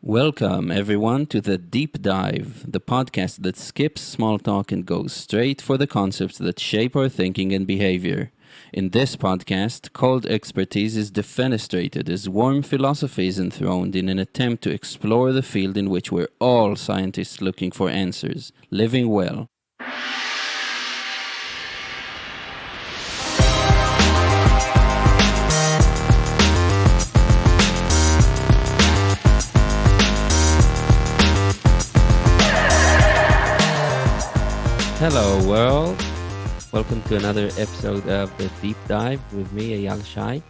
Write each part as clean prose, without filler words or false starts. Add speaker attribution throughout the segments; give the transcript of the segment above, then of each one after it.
Speaker 1: Welcome, everyone, to the Deep Dive, the podcast that skips small talk and goes straight for the concepts that shape our thinking and behavior. In this podcast, cold expertise is defenestrated as warm philosophy is enthroned in an attempt to explore the field in which we're all scientists looking for answers, living well. Hello world, welcome to another episode of the Deep Dive with me, Eyal Shai.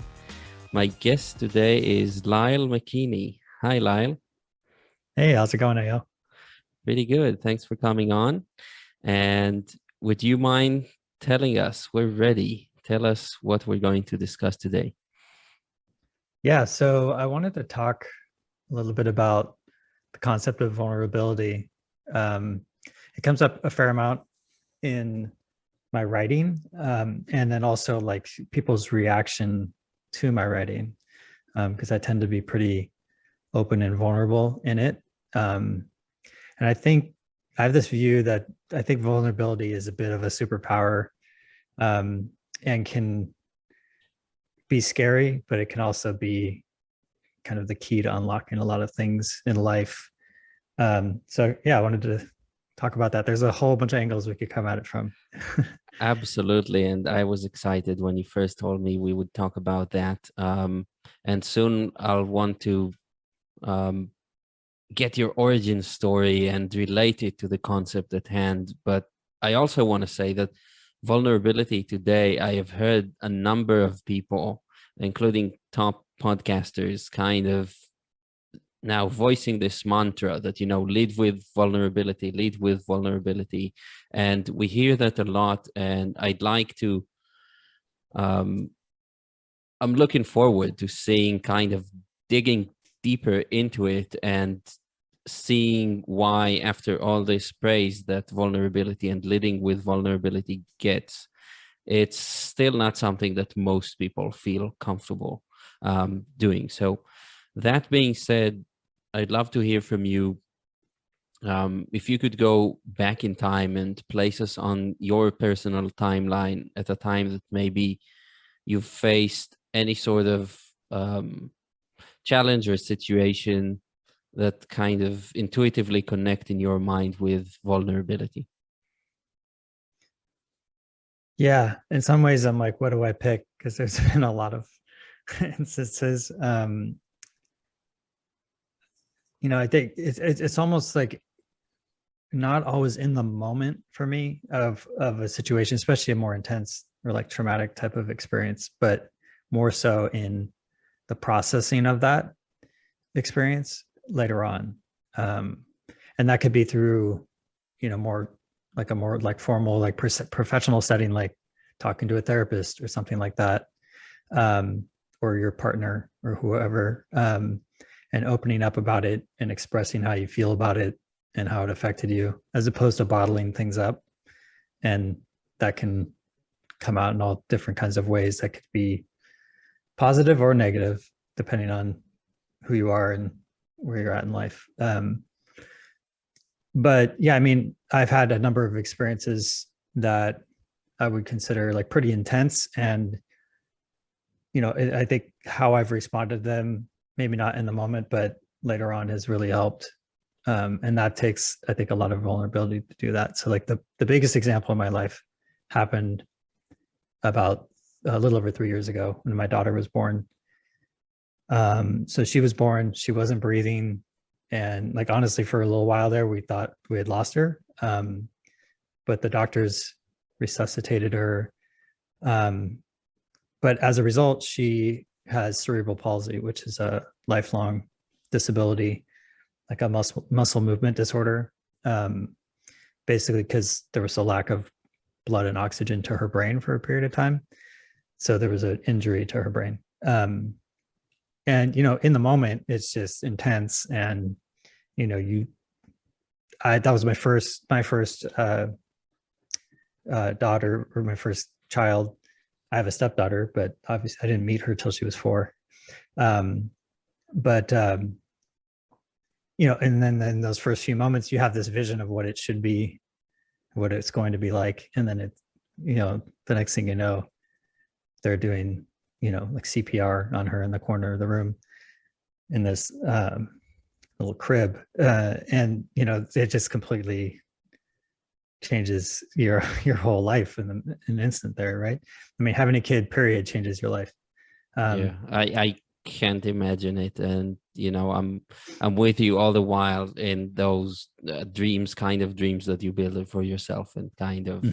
Speaker 1: My guest today is Lyle McKeaney. Hi Lyle.
Speaker 2: Hey, how's it going, Eyal?
Speaker 1: Pretty good, thanks for coming on. And would you mind telling us, we're ready, tell us what we're going to discuss today.
Speaker 2: Yeah, so I wanted to talk a little bit about the concept of vulnerability. It comes up a fair amount in my writing, and then also like people's reaction to my writing, because I tend to be pretty open and vulnerable in it. And I think I have this view that I think vulnerability is a bit of a superpower, and can be scary, but it can also be kind of the key to unlocking a lot of things in life. So yeah, I wanted to talk about that. There's a whole bunch of angles we could come at it from.
Speaker 1: Absolutely, and I was excited when you first told me we would talk about that. And soon I'll want to get your origin story and relate it to the concept at hand. But I also want to say that vulnerability today, I have heard a number of people, including top podcasters, kind of now voicing this mantra that, lead with vulnerability. And we hear that a lot. And I'd like to, I'm looking forward to seeing kind of digging deeper into it and seeing why, after all this praise that vulnerability and leading with vulnerability gets, it's still not something that most people feel comfortable doing. So that being said, I'd love to hear from you. If you could go back in time and place us on your personal timeline at a time that maybe you've faced any sort of challenge or situation that kind of intuitively connect in your mind with vulnerability.
Speaker 2: Yeah, in some ways I'm like, what do I pick? Because there's been a lot of instances. I think it's almost like not always in the moment for me of a situation, especially a more intense or like traumatic type of experience, but more so in the processing of that experience later on. And that could be through, more formal, like professional setting, like talking to a therapist or something like that, or your partner or whoever, and opening up about it and expressing how you feel about it and how it affected you, as opposed to bottling things up. And that can come out in all different kinds of ways that could be positive or negative, depending on who you are and where you're at in life. But yeah, I mean, I've had a number of experiences that I would consider like pretty intense. And, I think how I've responded to them, maybe not in the moment, but later on, has really helped. And that takes, I think, a lot of vulnerability to do that. So like the biggest example in my life happened about a little over 3 years ago when my daughter was born. So she was born, she wasn't breathing. And like, honestly, for a little while there, we thought we had lost her. But the doctors resuscitated her. But as a result, she has cerebral palsy, which is a lifelong disability, like a muscle movement disorder, basically because there was a lack of blood and oxygen to her brain for a period of time. So there was an injury to her brain. And, in the moment, it's just intense. And, that was my first daughter, or my first child. I have a stepdaughter, but obviously I didn't meet her till she was 4. But and then in those first few moments, you have this vision of what it should be, what it's going to be like. And then the next thing you know, they're doing, like CPR on her in the corner of the room in this little crib. And, it just completely changes your whole life in an instant there, right? I mean, having a kid, period, changes your life.
Speaker 1: Yeah, I can't imagine it, and I'm with you all the while in those dreams, kind of dreams that you build for yourself, and kind of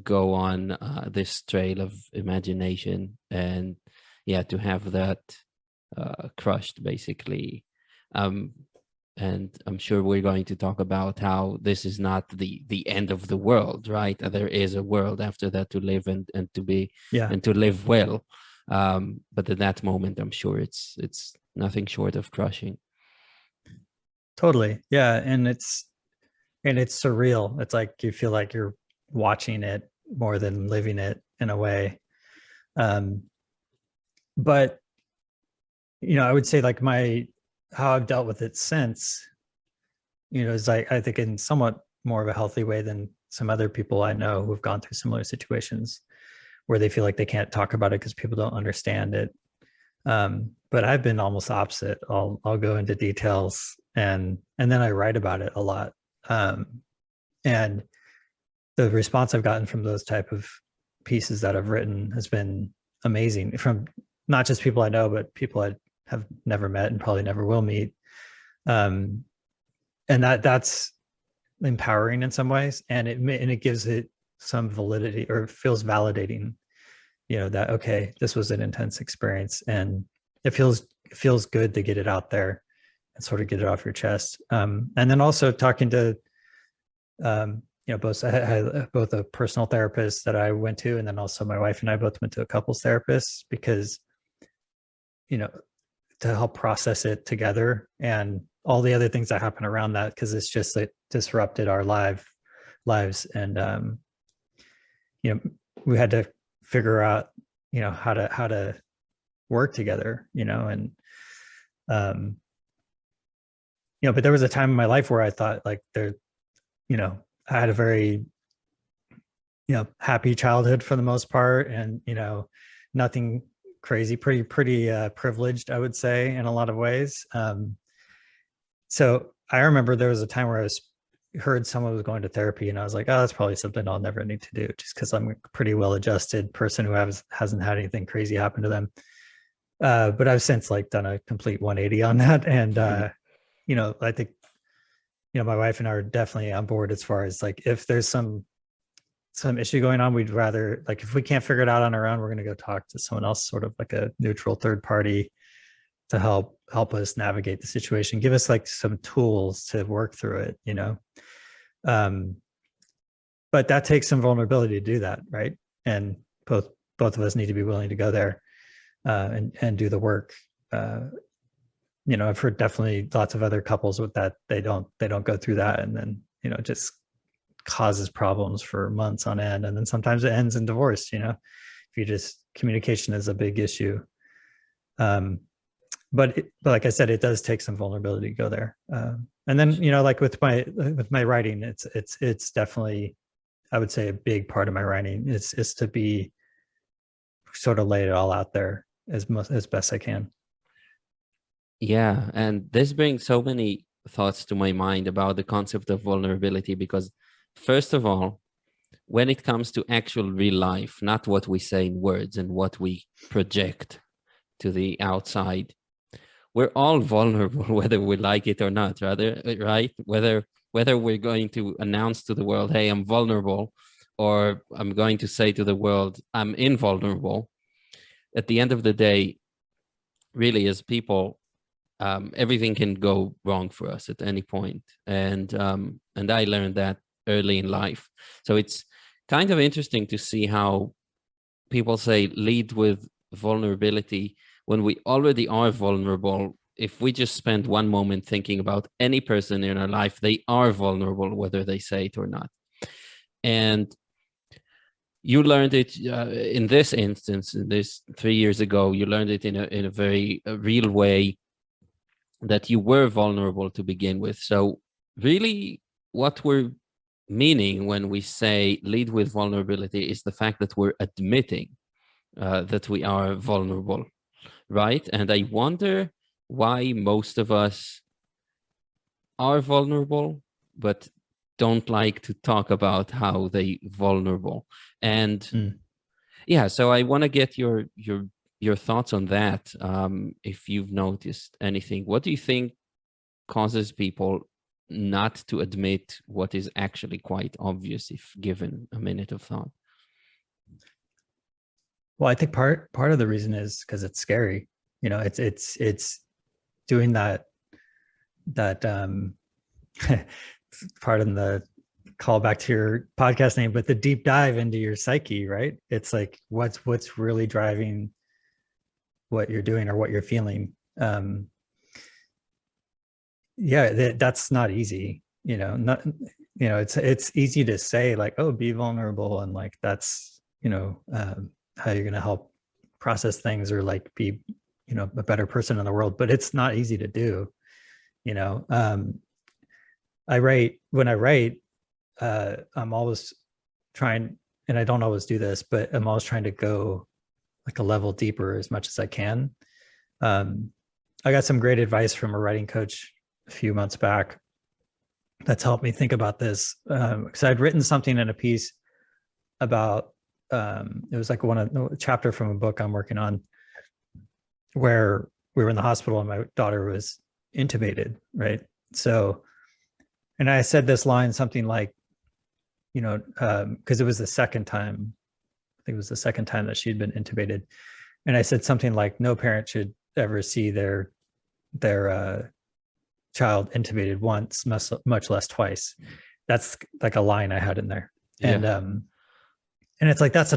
Speaker 1: go on this trail of imagination, and yeah, to have that crushed basically. And I'm sure we're going to talk about how this is not the end of the world, right? There is a world after that to live and to be and to live well. But at that moment, I'm sure it's nothing short of crushing.
Speaker 2: Totally. Yeah. And it's surreal. It's like you feel like you're watching it more than living it in a way. But I would say like how I've dealt with it since, is I think in somewhat more of a healthy way than some other people I know who've gone through similar situations where they feel like they can't talk about it because people don't understand it. But I've been almost opposite. I'll go into details and then I write about it a lot. And the response I've gotten from those type of pieces that I've written has been amazing, from not just people I know, but people I have never met and probably never will meet. And that's empowering in some ways, and it gives it some validity, or feels validating, that okay, this was an intense experience, and it feels good to get it out there and sort of get it off your chest. And then also talking to both I had both a personal therapist that I went to, and then also my wife and I both went to a couples therapist, because to help process it together and all the other things that happen around that, because it's just like disrupted our lives. And we had to figure out how to work together, and but there was a time in my life where I thought like I had a very happy childhood for the most part, and nothing crazy, pretty privileged, I would say, in a lot of ways. So I remember there was a time where I heard someone was going to therapy, and I was like, oh, that's probably something I'll never need to do, just because I'm a pretty well-adjusted person who hasn't had anything crazy happen to them. But I've since like done a complete 180 on that. And I think my wife and I are definitely on board as far as like, if there's some issue going on, we'd rather, like, if we can't figure it out on our own, we're going to go talk to someone else, sort of like a neutral third party, to help us navigate the situation, give us like some tools to work through it, but that takes some vulnerability to do that, right? And both of us need to be willing to go there and do the work. I've heard definitely lots of other couples with that, they don't go through that, and then it just causes problems for months on end, and then sometimes it ends in divorce. If you just, communication is a big issue. But like I said, it does take some vulnerability to go there. And then like with my writing, it's definitely, I would say, a big part of my writing is to be sort of lay it all out there as best I can.
Speaker 1: Yeah, and this brings so many thoughts to my mind about the concept of vulnerability, because first of all, when it comes to actual real life, not what we say in words and what we project to the outside, we're all vulnerable, whether we like it or not, rather, right? Whether we're going to announce to the world, hey, I'm vulnerable, or I'm going to say to the world, I'm invulnerable. At the end of the day, really, as people, everything can go wrong for us at any point. And I learned that early in life. So it's kind of interesting to see how people say lead with vulnerability when we already are vulnerable. If we just spend one moment thinking about any person in our life, they are vulnerable, whether they say it or not. And you learned it in this instance, this 3 years ago, you learned it in a very real way that you were vulnerable to begin with. So really what we're meaning when we say lead with vulnerability is the fact that we're admitting that we are vulnerable, right? And I wonder why most of us are vulnerable, but don't like to talk about how they vulnerable. And yeah, so I want to get your thoughts on that. If you've noticed anything, what do you think causes people not to admit what is actually quite obvious if given a minute of thought?
Speaker 2: Well, I think part of the reason is because it's scary. You know, it's doing that pardon the call back to your podcast name, but the deep dive into your psyche, right? It's like what's really driving what you're doing or what you're feeling. Yeah, that's not easy. It's easy to say like, oh, be vulnerable, and like that's how you're going to help process things or like be a better person in the world, but it's not easy to do. When I write, I'm always trying, and I don't always do this, but I'm always trying to go like a level deeper as much as I can. I got some great advice from a writing coach a few months back that's helped me think about this, because I'd written something in a piece about it was like a chapter from a book I'm working on where we were in the hospital and my daughter was intubated, right? So, and I said this line, something like, because it was the second time, I think it was the second time that she'd been intubated. And I said something like, no parent should ever see their child intubated once, much less twice. That's like a line I had in there. Yeah. And it's like, that's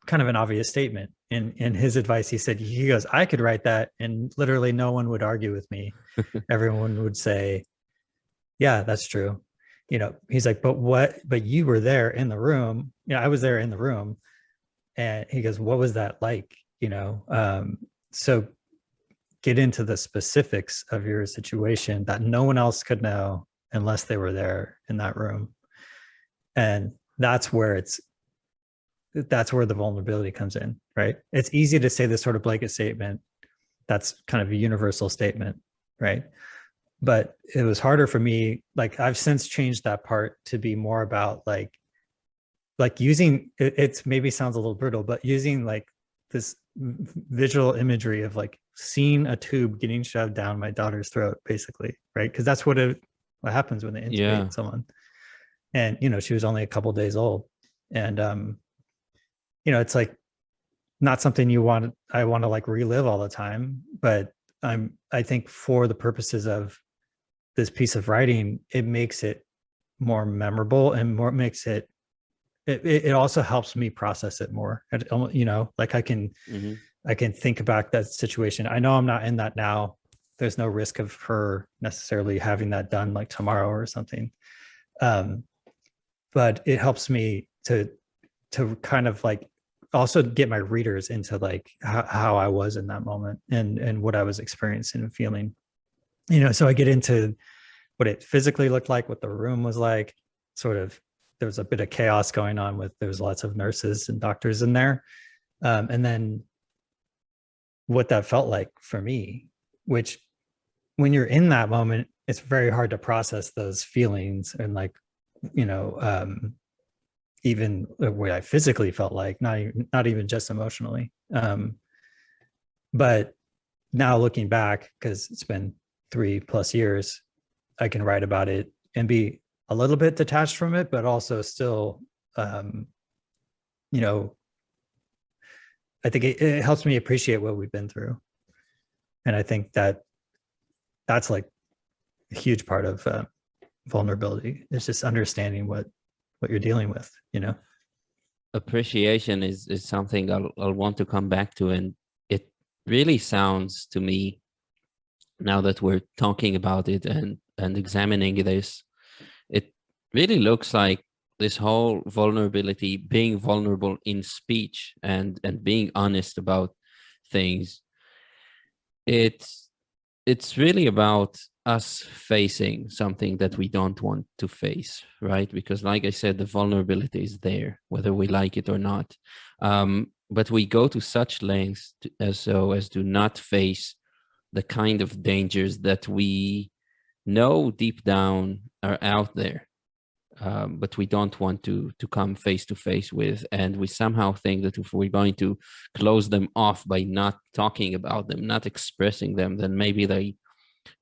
Speaker 2: kind of an obvious statement. In his advice, he goes, I could write that and literally no one would argue with me. Everyone would say, yeah, that's true. He's like, but you were there in the room. I was there in the room. And he goes, what was that like? So get into the specifics of your situation that no one else could know unless they were there in that room. And that's where the vulnerability comes in, right? It's easy to say this sort of blanket statement. That's kind of a universal statement, right? But it was harder for me. Like I've since changed that part to be more about like using it maybe sounds a little brutal, but using like this visual imagery of like seeing a tube getting shoved down my daughter's throat, basically, right? Because that's what happens when they intubate someone. And she was only a couple days old, and it's like not something I want to like relive all the time, but I think for the purposes of this piece of writing, it makes it more memorable and makes it also helps me process it more. Like I can think about that situation. I know I'm not in that now. There's no risk of her necessarily having that done like tomorrow or something. But it helps me to kind of like also get my readers into like how I was in that moment and what I was experiencing and feeling. So I get into what it physically looked like, what the room was like, sort of. There was a bit of chaos going on there was lots of nurses and doctors in there. And then what that felt like for me, which when you're in that moment, it's very hard to process those feelings and like, even what I physically felt like, not even just emotionally. But now looking back, because it's been 3+ years, I can write about it and be a little bit detached from it, but also still, I think it helps me appreciate what we've been through. And I think that's like a huge part of vulnerability. It's just understanding what you're dealing with,
Speaker 1: Appreciation is something I'll want to come back to. And it really sounds to me, now that we're talking about it and examining this, it really looks like this whole vulnerability, being vulnerable in speech and being honest about things, it's it's really about us facing something that we don't want to face, right? Because, like I said, the vulnerability is there, whether we like it or not. But we go to such lengths as to not face the kind of dangers that we know deep down are out there, but we don't want to come face to face with. And we somehow think that if we're going to close them off by not talking about them, not expressing them, then maybe they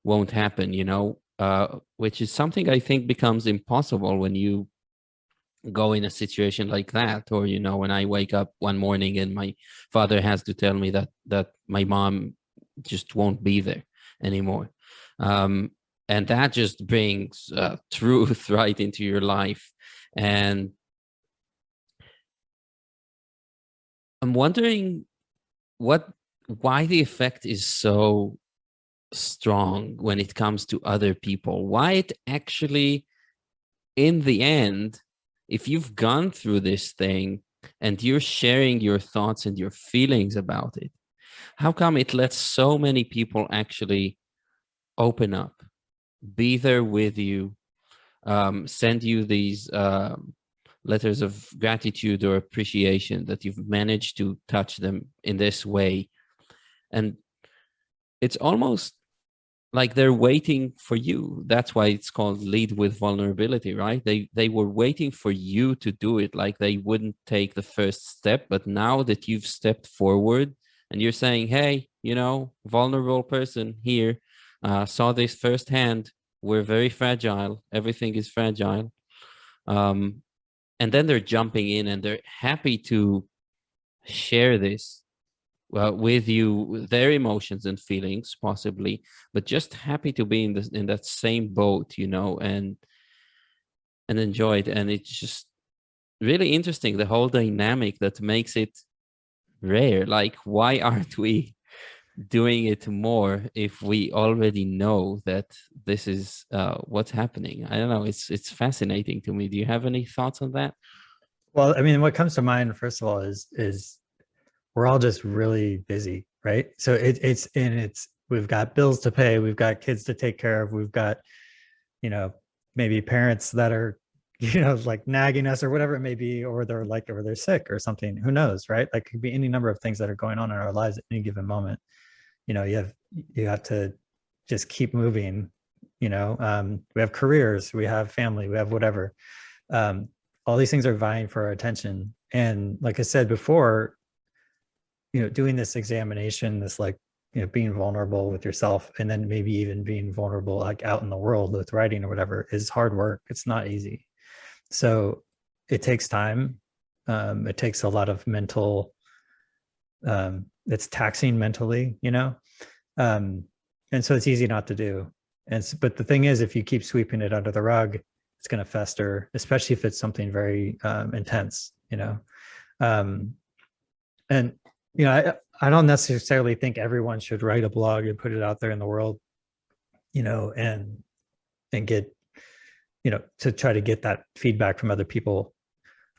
Speaker 1: won't happen, which is something I think becomes impossible when you go in a situation like that. Or, when I wake up one morning and my father has to tell me that my mom just won't be there anymore. And that just brings truth right into your life. And I'm wondering why the effect is so strong when it comes to other people, why it actually, in the end, if you've gone through this thing and you're sharing your thoughts and your feelings about it, how come it lets so many people actually open up, be there with you, send you these letters of gratitude or appreciation that you've managed to touch them in this way? And it's almost like they're waiting for you. That's why it's called lead with vulnerability, right? They were waiting for you to do it. Like they wouldn't take the first step, but now that you've stepped forward and you're saying, hey, vulnerable person here, saw this firsthand. We're very fragile. Everything is fragile. And then they're jumping in and they're happy to share this with you, their emotions and feelings, possibly, but just happy to be in that same boat, and enjoy it. And it's just really interesting, the whole dynamic that makes it rare. Like, why aren't we doing it more if we already know that this is what's happening? I don't know. It's fascinating to me. Do you have any thoughts on that?
Speaker 2: Well, I mean, what comes to mind first of all is we're all just really busy, right? So it's we've got bills to pay, we've got kids to take care of, we've got, maybe parents that are, like nagging us or whatever it may be, or they're sick or something. Who knows, right? Like, could be any number of things that are going on in our lives at any given moment. You have to just keep moving. We have careers, we have family, we have whatever. All these things are vying for our attention. And like I said before, doing this examination, this being vulnerable with yourself, and then maybe even being vulnerable like out in the world with writing or whatever, is hard work. It's not easy. So it takes time. It takes a lot of mental, it's taxing mentally, and so it's easy not to do. But the thing is, if you keep sweeping it under the rug, it's going to fester, especially if it's something very intense, and I don't necessarily think everyone should write a blog and put it out there in the world, and get, to try to get that feedback from other people.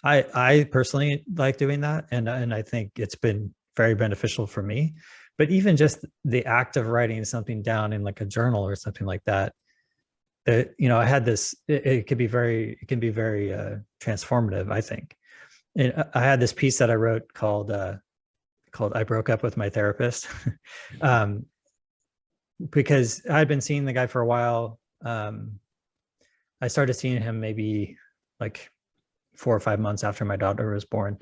Speaker 2: I personally like doing that, and I think it's been very beneficial for me. But even just the act of writing something down in like a journal or something like that, I had this. It can be very transformative, I think. And I had this piece that I wrote called "I Broke Up with My Therapist," because I'd been seeing the guy for a while. I started seeing him maybe like 4 or 5 months after my daughter was born.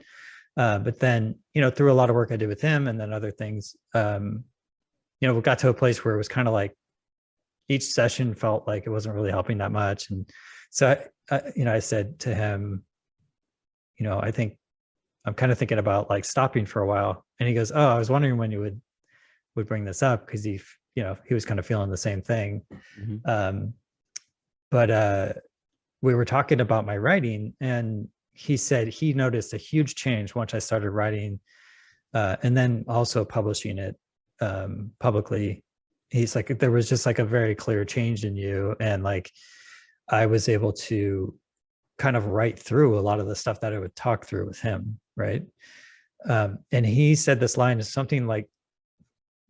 Speaker 2: But then, through a lot of work I did with him and then other things, we got to a place where it was kind of like each session felt like it wasn't really helping that much. And so, I said to him, I think I'm kind of thinking about like stopping for a while. And he goes, "Oh, I was wondering when you would bring this up," because he was kind of feeling the same thing. Mm-hmm. But we were talking about my writing, and he said he noticed a huge change once I started writing, and then also publishing it publicly. He's like, there was just like a very clear change in you, and like I was able to kind of write through a lot of the stuff that I would talk through with him, right? And he said this line is something like,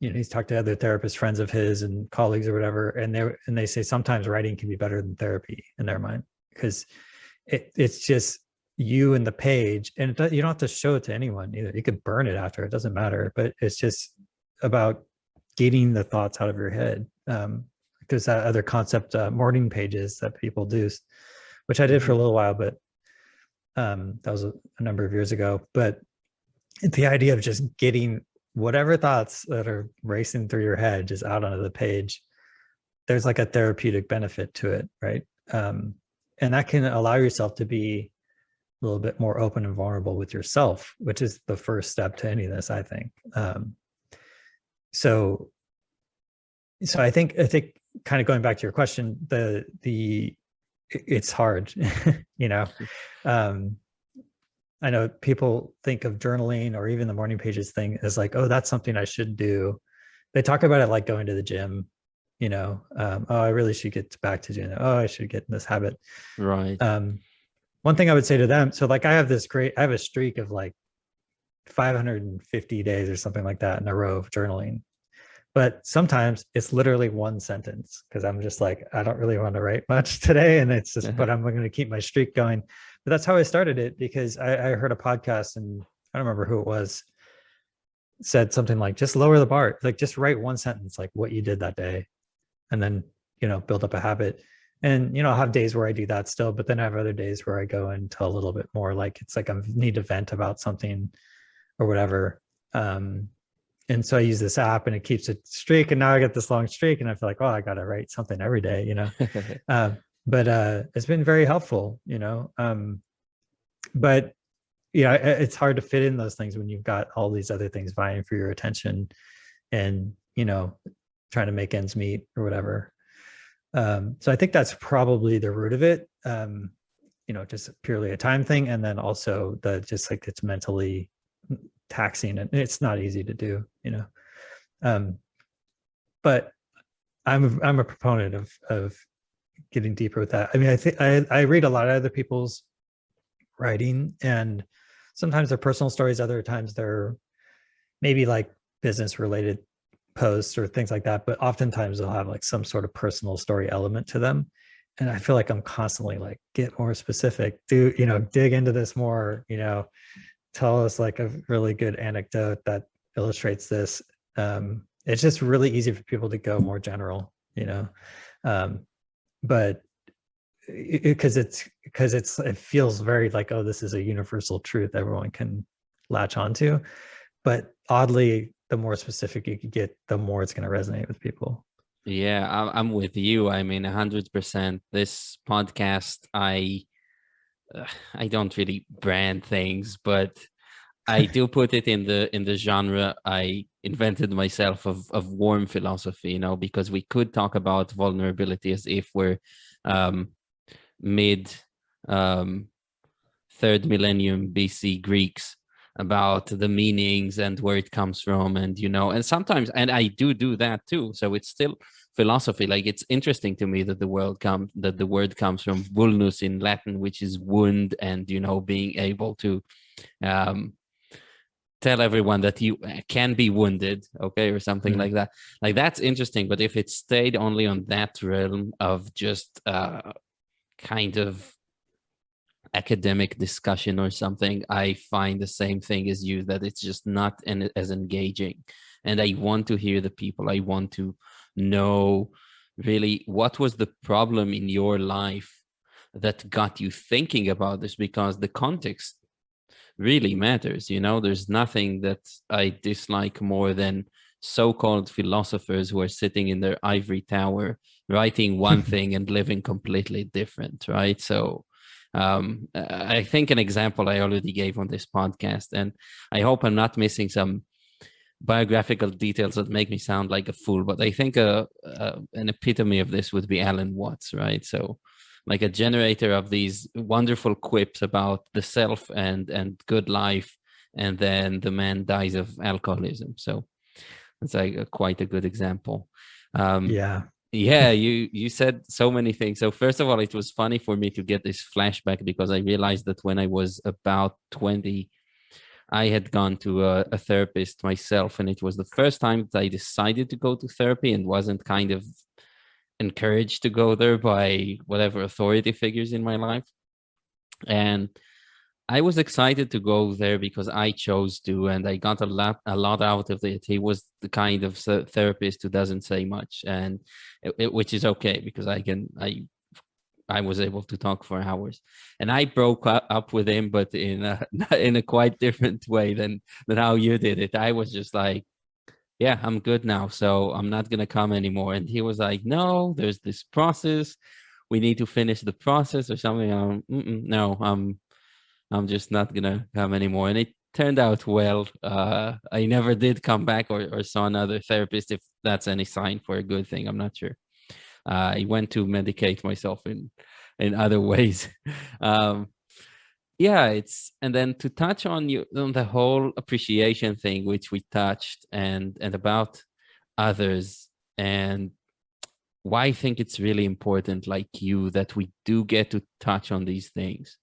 Speaker 2: he's talked to other therapists, friends of his and colleagues or whatever, and they say sometimes writing can be better than therapy in their mind, because it's just you and the page, and you don't have to show it to anyone either. You could burn it after, it doesn't matter, but it's just about getting the thoughts out of your head. There's that other concept, morning pages that people do, which I did for a little while, but that was a number of years ago. But the idea of just getting whatever thoughts that are racing through your head just out onto the page, there's like a therapeutic benefit to it, right? And that can allow yourself to be a little bit more open and vulnerable with yourself, which is the first step to any of this, I think. So I think kind of going back to your question, it's hard, I know people think of journaling or even the morning pages thing as like, oh, that's something I should do. They talk about it like going to the gym, oh, I really should get back to doing that. Oh, I should get in this habit.
Speaker 1: Right.
Speaker 2: One thing I would say to them, so like I have a streak of like 550 days or something like that in a row of journaling. But sometimes it's literally one sentence, because I'm just like, I don't really want to write much today. And it's just, but I'm going to keep my streak going. But that's how I started it, because I heard a podcast, and I don't remember who it was, said something like, just lower the bar, like just write one sentence, like what you did that day, and then, build up a habit. And, I'll have days where I do that still, but then I have other days where I go into a little bit more, like, it's like I need to vent about something or whatever. And so I use this app, and it keeps a streak, and now I get this long streak, and I feel like, oh, I got to write something every day, but it's been very helpful, but it's hard to fit in those things when you've got all these other things vying for your attention, and, trying to make ends meet or whatever. So I think that's probably the root of it, just purely a time thing. And then also just like it's mentally taxing, and it's not easy to do, but I'm a proponent of getting deeper with that. I mean, I think I read a lot of other people's writing, and sometimes they're personal stories, other times they're maybe like business related posts or things like that, but oftentimes they'll have like some sort of personal story element to them. And I feel like I'm constantly like, get more specific, dig into this more, tell us like a really good anecdote that illustrates this. It's just really easy for people to go more general, but because it feels very like, oh, this is a universal truth everyone can latch onto. But oddly, the more specific you can get, the more it's going to resonate with people.
Speaker 1: Yeah, I'm with you. I mean, 100%. This podcast, I don't really brand things, but I do put it in the genre I invented myself of warm philosophy, because we could talk about vulnerability as if we're mid 3rd millennium BC Greeks, about the meanings and where it comes from, and and sometimes, and I do that too, so it's still philosophy. Like, it's interesting to me that the word comes from vulnus in Latin, which is wound, and being able to tell everyone that you can be wounded, okay, or something like that. Like, that's interesting. But if it stayed only on that realm of just kind of academic discussion or something, I find the same thing as you, that it's just not as engaging. And I want to hear the people. I want to know really what was the problem in your life that got you thinking about this, because the context really matters. There's nothing that I dislike more than so-called philosophers who are sitting in their ivory tower writing one thing and living completely different, right? So I think an example I already gave on this podcast, and I hope I'm not missing some biographical details that make me sound like a fool, but I think an epitome of this would be Alan Watts, right? So, like, a generator of these wonderful quips about the self and good life, and then the man dies of alcoholism. So it's like quite a good example. Yeah, you said so many things. So first of all, it was funny for me to get this flashback, because I realized that when I was about 20, I had gone to a therapist myself, and it was the first time that I decided to go to therapy and wasn't kind of encouraged to go there by whatever authority figures in my life. And I was excited to go there because I chose to, and I got a lot out of it. He was the kind of therapist who doesn't say much, and which is okay because I was able to talk for hours, and I broke up with him, but in a in a quite different way than how you did it. I was just like, yeah, I'm good now, so I'm not gonna come anymore. And he was like, no, there's this process. We need to finish the process or something. No, I'm just not gonna come anymore. And it turned out well. I never did come back or saw another therapist. If that's any sign for a good thing, I'm not sure. I went to medicate myself in other ways. um, yeah, it's and then to touch on you on the whole appreciation thing, which we touched, and about others, and why I think it's really important, like you, that we do get to touch on these things.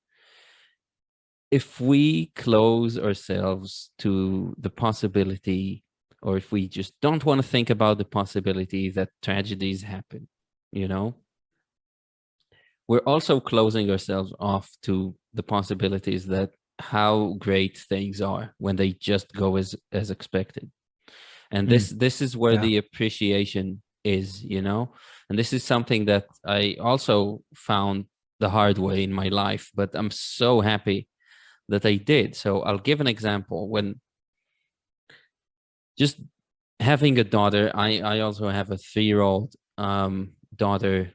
Speaker 1: If we close ourselves to the possibility, or if we just don't want to think about the possibility that tragedies happen, you know, we're also closing ourselves off to the possibilities that how great things are when they just go as expected. And
Speaker 2: Mm,
Speaker 1: this is where
Speaker 2: yeah.
Speaker 1: the appreciation is, you know. And this is something that I also found the hard way in my life, but I'm so happy that I did. So I'll give an example. When just having a daughter, I also have a 3-year-old daughter,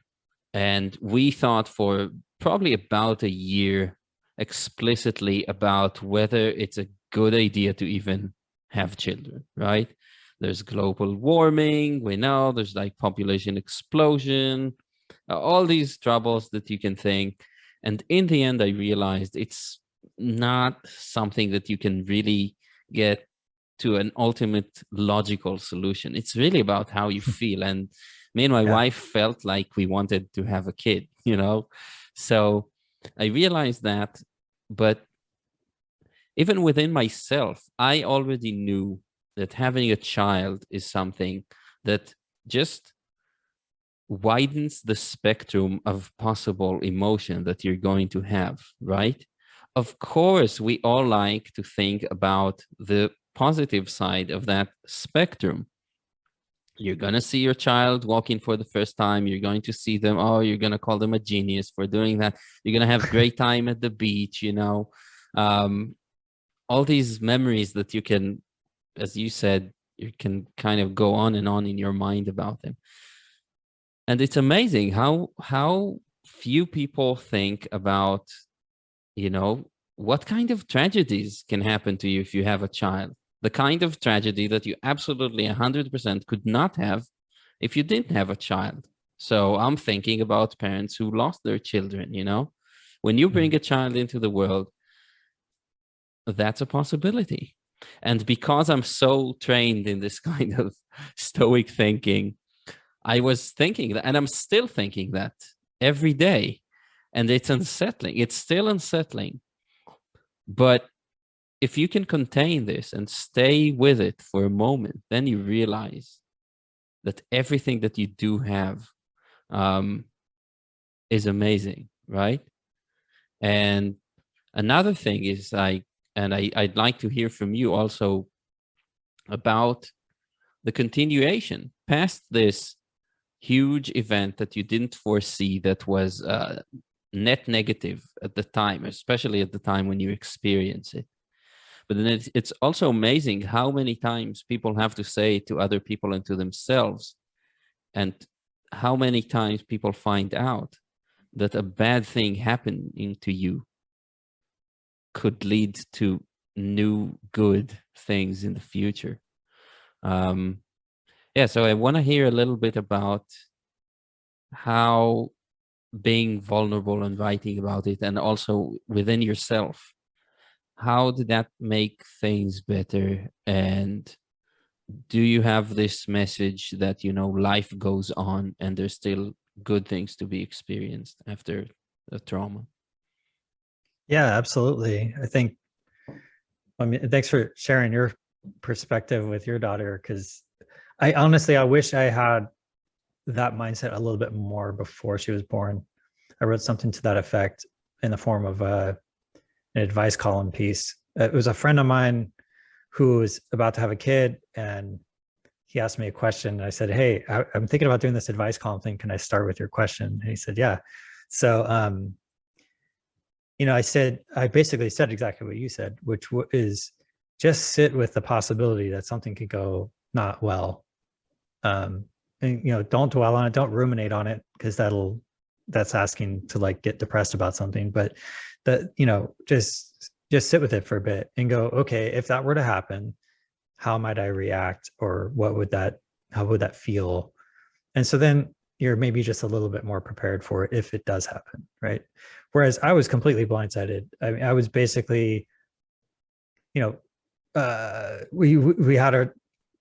Speaker 1: and we thought for probably about a year explicitly about whether it's a good idea to even have children, right? There's global warming, we know there's like population explosion, all these troubles that you can think. And in the end, I realized it's not something that you can really get to an ultimate logical solution. It's really about how you feel. And me and my
Speaker 2: Yeah.
Speaker 1: wife felt like we wanted to have a kid, you know? So I realized that, but even within myself, I already knew that having a child is something that just widens the spectrum of possible emotion that you're going to have, right? Of course, we all like to think about the positive side of that spectrum. You're going to see your child walking for the first time. You're going to see them. Oh, you're going to call them a genius for doing that. You're going to have great time at the beach, you know. Um, all these memories that you can, as you said, you can kind of go on and on in your mind about them. And it's amazing how few people think about, you know, what kind of tragedies can happen to you if you have a child. The kind of tragedy that you absolutely 100% could not have if you didn't have a child. So I'm thinking about parents who lost their children, you know. When you bring
Speaker 2: Mm,
Speaker 1: a child into the world, that's a possibility. And because I'm so trained in this kind of stoic thinking, I was thinking that, and I'm still thinking that every day. And it's unsettling. It's still unsettling. But if you can contain this and stay with it for a moment, then you realize that everything that you do have um, is amazing, right? And another thing is like, and I'd like to hear from you also about the continuation past this huge event that you didn't foresee, that was net negative at the time, especially at the time when you experience it. But then it's also amazing how many times people have to say to other people and to themselves, and how many times people find out that a bad thing happening to you could lead to new good things in the future. Um, yeah, so I want to hear a little bit about how being vulnerable and writing about it, and also within yourself, how did that make things better? And do you have this message that, you know, life goes on and there's still good things to be experienced after a trauma?
Speaker 2: yeah, absolutely. I think I mean, thanks for sharing your perspective with your daughter, because I honestly, I wish I had that mindset a little bit more before she was born. I wrote something to that effect in the form of an advice column piece. It was a friend of mine who was about to have a kid, and he asked me a question. And I said, "Hey, I'm thinking about doing this advice column thing. Can I start with your question?" And he said, "Yeah." So, I basically said exactly what you said, which is just sit with the possibility that something could go not well. And don't dwell on it, don't ruminate on it, because that's asking to like get depressed about something. But just sit with it for a bit and go, okay, if that were to happen, how might I react, or how would that feel? And so then you're maybe just a little bit more prepared for it if it does happen, right? Whereas I was completely blindsided. I mean, I was basically, we had our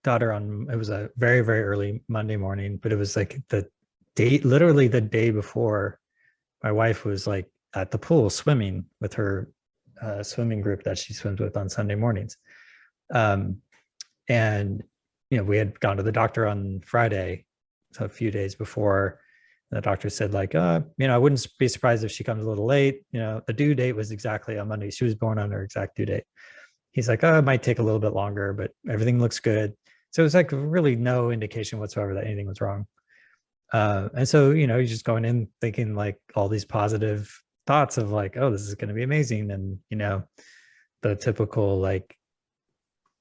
Speaker 2: daughter on, it was a very, very early Monday morning, but it was like literally the day before, my wife was like at the pool swimming with her swimming group that she swims with on Sunday mornings. And we had gone to the doctor on Friday, so a few days before. And the doctor said like, I wouldn't be surprised if she comes a little late. The due date was exactly on Monday. She was born on her exact due date. He's like, it might take a little bit longer, but everything looks good. So it was like really no indication whatsoever that anything was wrong. And so, you're just going in thinking like all these positive thoughts of like, oh, this is going to be amazing. And, the typical like,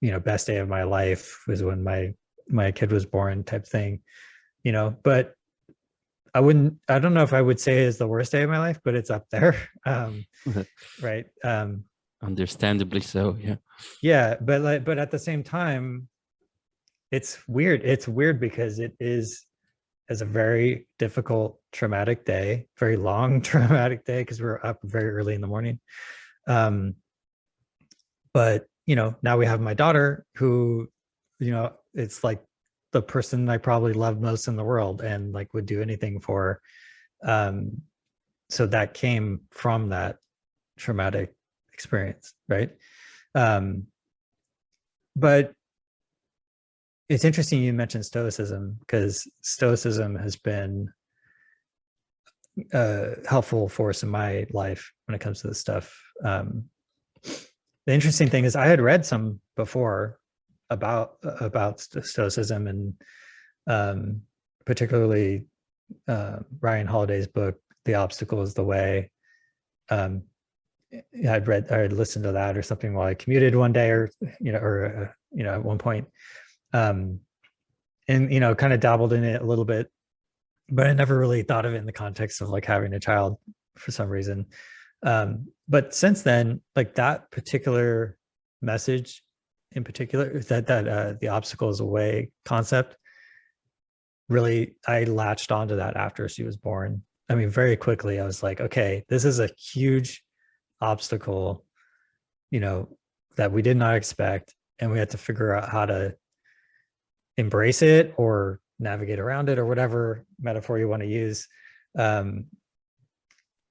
Speaker 2: best day of my life was when my kid was born type thing, but I don't know if I would say it's the worst day of my life, but it's up there. Right.
Speaker 1: Understandably so. Yeah.
Speaker 2: Yeah. But at the same time, it's weird. It's weird because it is a very difficult, traumatic day, very long, traumatic day, because we were up very early in the morning. But, now we have my daughter who, it's like the person I probably love most in the world and like would do anything for. So that came from that traumatic experience, right? But it's interesting you mentioned Stoicism, because Stoicism has been a helpful force in my life when it comes to this stuff. The interesting thing is I had read some before about Stoicism, and particularly Ryan Holiday's book, The Obstacle is the Way. I had listened to that or something while I commuted one day, or at one point, and kind of dabbled in it a little bit, but I never really thought of it in the context of like having a child for some reason. But since then, like that particular message in particular, that the obstacle is a way concept, really, I latched onto that after she was born. I mean, very quickly, I was like, okay, this is a huge obstacle, that we did not expect. And we had to figure out how to embrace it or navigate around it, or whatever metaphor you want to use,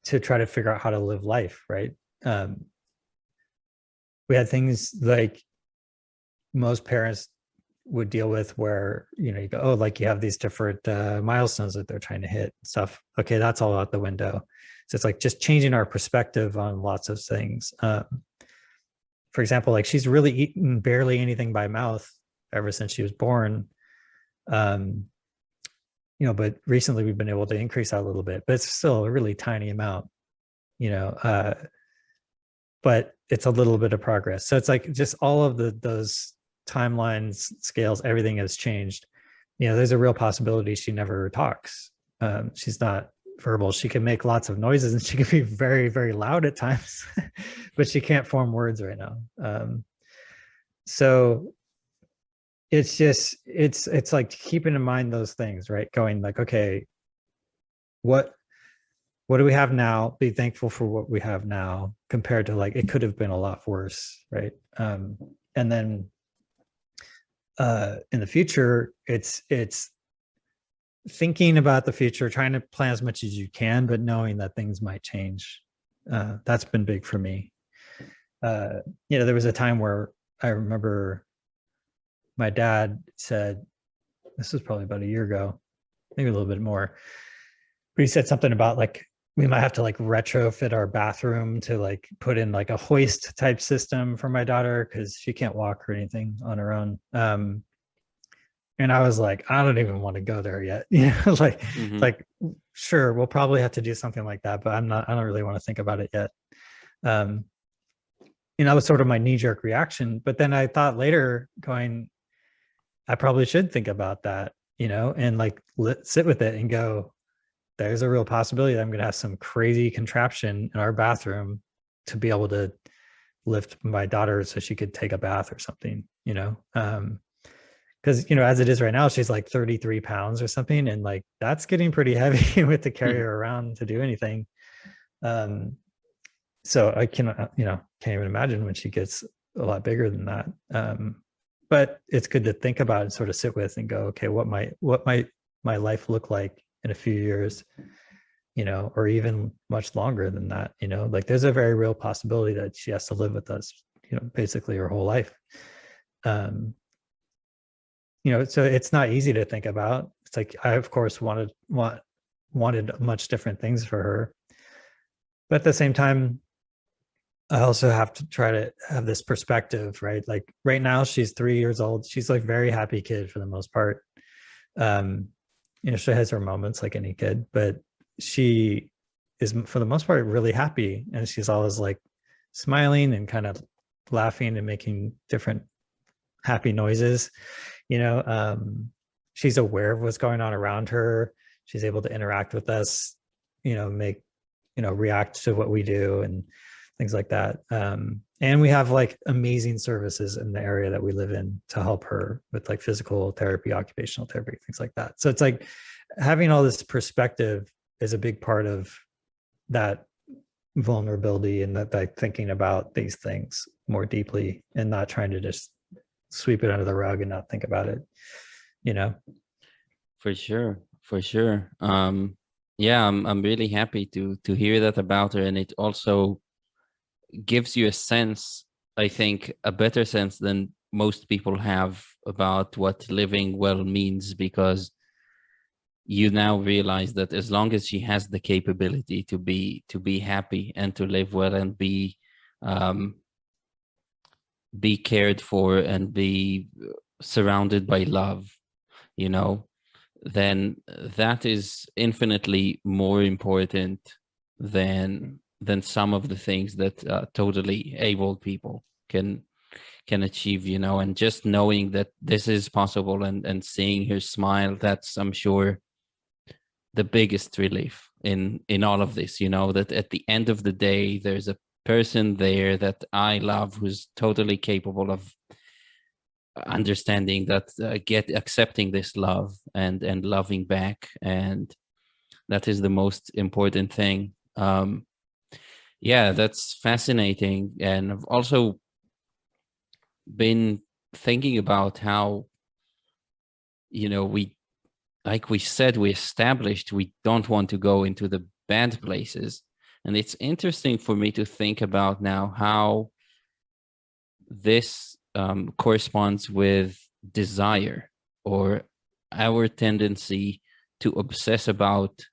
Speaker 2: to try to figure out how to live life, right? We had things like most parents would deal with where, you go, oh, like you have these different milestones that they're trying to hit, stuff. Okay, that's all out the window. So it's like just changing our perspective on lots of things. For example, like she's really eaten barely anything by mouth ever since she was born. But recently we've been able to increase that a little bit, but it's still a really tiny amount, but it's a little bit of progress. So it's like just all of those timelines, scales, everything has changed. There's a real possibility she never talks. She's not verbal. She can make lots of noises and she can be very, very loud at times, but she can't form words right now. So it's just, it's like keeping in mind those things, right? Going like, okay, what do we have now? Be thankful for what we have now, compared to like, it could have been a lot worse, right? And then in the future, it's thinking about the future, trying to plan as much as you can, but knowing that things might change. That's been big for me. there was a time where I remember my dad said, this was probably about a year ago, maybe a little bit more, but he said something about like we might have to like retrofit our bathroom to like put in like a hoist type system for my daughter because she can't walk or anything on her own. And I was like, I don't even want to go there yet.
Speaker 1: Mm-hmm.
Speaker 2: Like sure, we'll probably have to do something like that, but I don't really want to think about it yet. Um, that was sort of my knee-jerk reaction. But then I thought later, going, I probably should think about that, and like sit with it and go, there's a real possibility that I'm going to have some crazy contraption in our bathroom to be able to lift my daughter so she could take a bath or something, because as it is right now, she's like 33 pounds or something, and like that's getting pretty heavy with to carry her around to do anything. So I can can't even imagine when she gets a lot bigger than that. But it's good to think about and sort of sit with and go, okay, what might my life look like in a few years, or even much longer than that. Like there's a very real possibility that she has to live with us, basically her whole life. So it's not easy to think about. It's like I of course wanted much different things for her, but at the same time I also have to try to have this perspective, right? Like right now she's 3 years old. She's like very happy kid for the most part. She has her moments like any kid, but she is for the most part really happy, and she's always like smiling and kind of laughing and making different happy noises. She's aware of what's going on around her. She's able to interact with us, make react to what we do and things like that. And we have like amazing services in the area that we live in to help her with like physical therapy, occupational therapy, things like that. So it's like having all this perspective is a big part of that vulnerability, and that like thinking about these things more deeply and not trying to just sweep it under the rug and not think about it.
Speaker 1: For sure, for sure. Yeah, I'm really happy to hear that about her, and it also gives you a sense, I think, a better sense than most people have about what living well means, because you now realize that as long as she has the capability to be happy and to live well and be cared for and be surrounded by love, then that is infinitely more important than some of the things that totally able people can achieve, and just knowing that this is possible and seeing her smile, that's, I'm sure, the biggest relief in all of this, that at the end of the day there's a person there that I love who's totally capable of understanding that, accepting this love and loving back, and that is the most important thing. Yeah, that's fascinating. And I've also been thinking about how, we, like we said, we established we don't want to go into the bad places, and it's interesting for me to think about now how this corresponds with desire, or our tendency to obsess about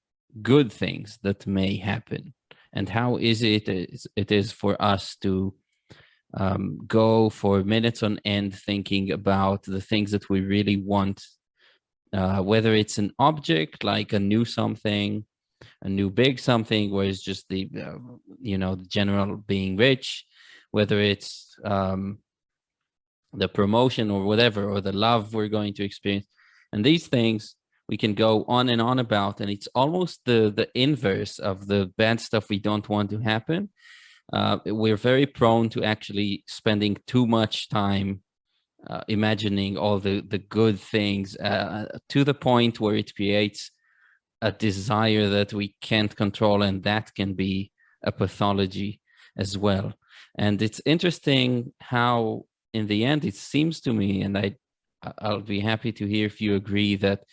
Speaker 1: good things that may happen, and how it is for us to go for minutes on end thinking about the things that we really want, whether it's an object like a new something, a new big something, where it's just the the general being rich, whether it's the promotion or whatever, or the love we're going to experience. And these things we can go on and on about, and it's almost the inverse of the bad stuff we don't want to happen. We're very prone to actually spending too much time imagining all the good things, to the point where it creates a desire that we can't control, and that can be a pathology as well. And it's interesting how in the end it seems to me, and I'll be happy to hear if you agree, that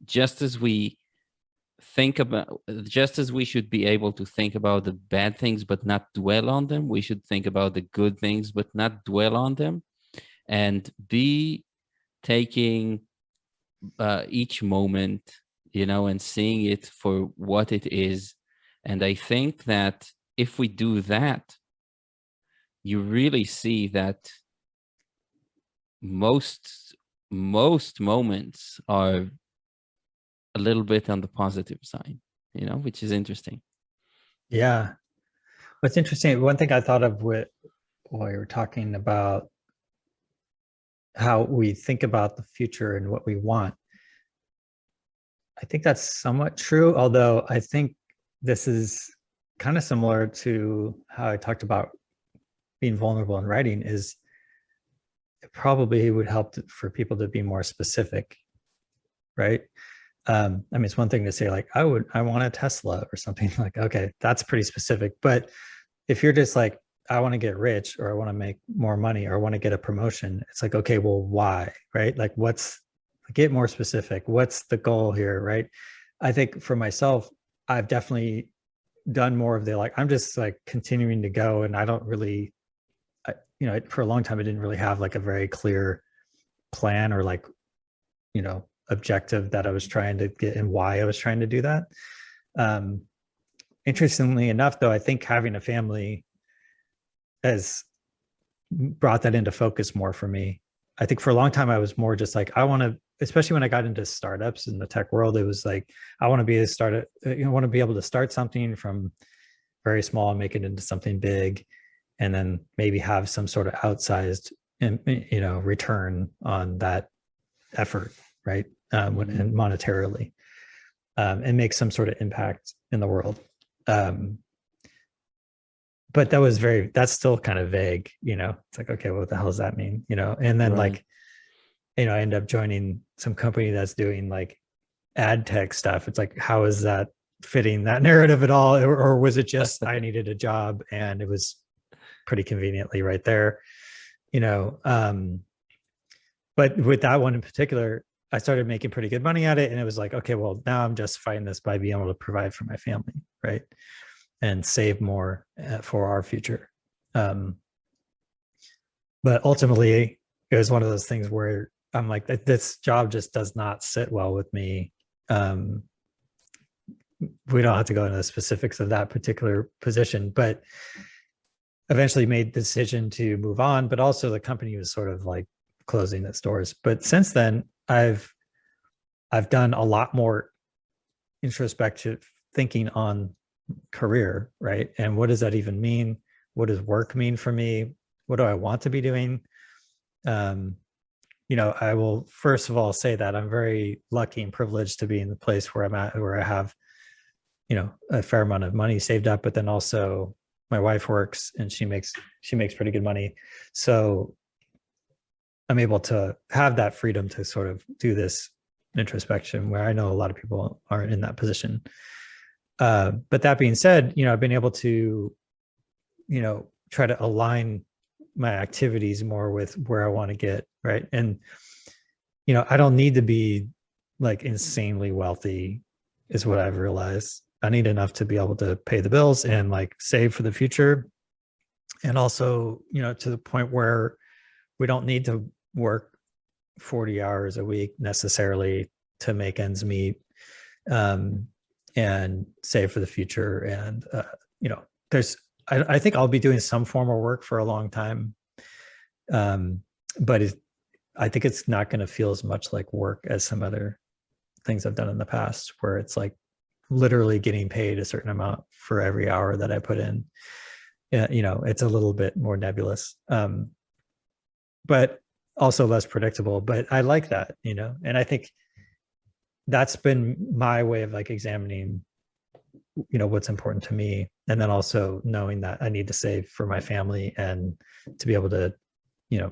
Speaker 1: just as we think about, just as we should be able to think about the bad things but not dwell on them, we should think about the good things but not dwell on them, and be taking each moment, and seeing it for what it is. And I think that if we do that, you really see that most moments are a little bit on the positive side, which is interesting.
Speaker 2: Yeah. What's interesting, one thing I thought of while you were talking about how we think about the future and what we want, I think that's somewhat true, although I think this is kind of similar to how I talked about being vulnerable in writing. Is it probably would help for people to be more specific, right? I mean, it's one thing to say like, I want a Tesla or something. Like, okay, that's pretty specific. But if you're just like, I want to get rich, or I want to make more money, or I want to get a promotion, it's like, okay, well, why, right? Like, get more specific. What's the goal here, right? I think for myself, I've definitely done more of the, like, I'm just like continuing to go, and I don't really, for a long time, I didn't really have like a very clear plan or like, objective that I was trying to get and why I was trying to do that. Interestingly enough, though, I think having a family has brought that into focus more for me. I think for a long time, I was more just like, I want to, especially when I got into startups in the tech world, it was like, I want to be a startup, want to be able to start something from very small and make it into something big, and then maybe have some sort of outsized, return on that effort, right? And monetarily, and make some sort of impact in the world. But that's still kind of vague, it's like, okay, what the hell does that mean? And then
Speaker 1: Right.
Speaker 2: I end up joining some company that's doing like ad tech stuff. It's like, how is that fitting that narrative at all? Or was it just, I needed a job and it was pretty conveniently right there, but with that one in particular, I started making pretty good money at it. And it was like, okay, well, now I'm justifying this by being able to provide for my family, right? And save more for our future. But ultimately, it was one of those things where I'm like, this job just does not sit well with me. We don't have to go into the specifics of that particular position, but eventually made the decision to move on. But also the company was sort of like closing its doors. But since then, I've done a lot more introspective thinking on career, right? And what does that even mean? What does work mean for me? What do I want to be doing? I will first of all say that I'm very lucky and privileged to be in the place where I'm at, where I have, a fair amount of money saved up, but then also my wife works and she makes pretty good money. So I'm able to have that freedom to sort of do this introspection, where I know a lot of people aren't in that position. But that being said, I've been able to, try to align my activities more with where I want to get, right? And, I don't need to be like insanely wealthy, is what I've realized. I need enough to be able to pay the bills and like save for the future. And also, to the point where we don't need to work 40 hours a week necessarily to make ends meet, and save for the future. And, I think I'll be doing some formal work for a long time. But I think it's not going to feel as much like work as some other things I've done in the past, where it's like literally getting paid a certain amount for every hour that I put in. It's a little bit more nebulous, but also less predictable. But I like that, and I think that's been my way of like examining, what's important to me. And then also knowing that I need to save for my family and to be able to,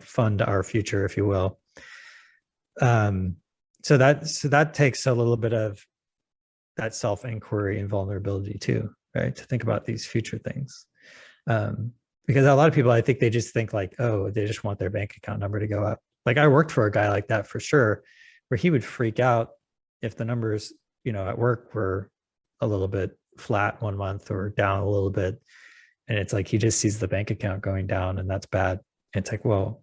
Speaker 2: fund our future, if you will. So that takes a little bit of that self-inquiry and vulnerability too, right? To think about these future things. Because a lot of people, I think they just think like, oh, they just want their bank account number to go up. Like I worked for a guy like that for sure, where he would freak out if the numbers, at work were a little bit flat one month or down a little bit, and it's like he just sees the bank account going down, and that's bad. And it's like, well,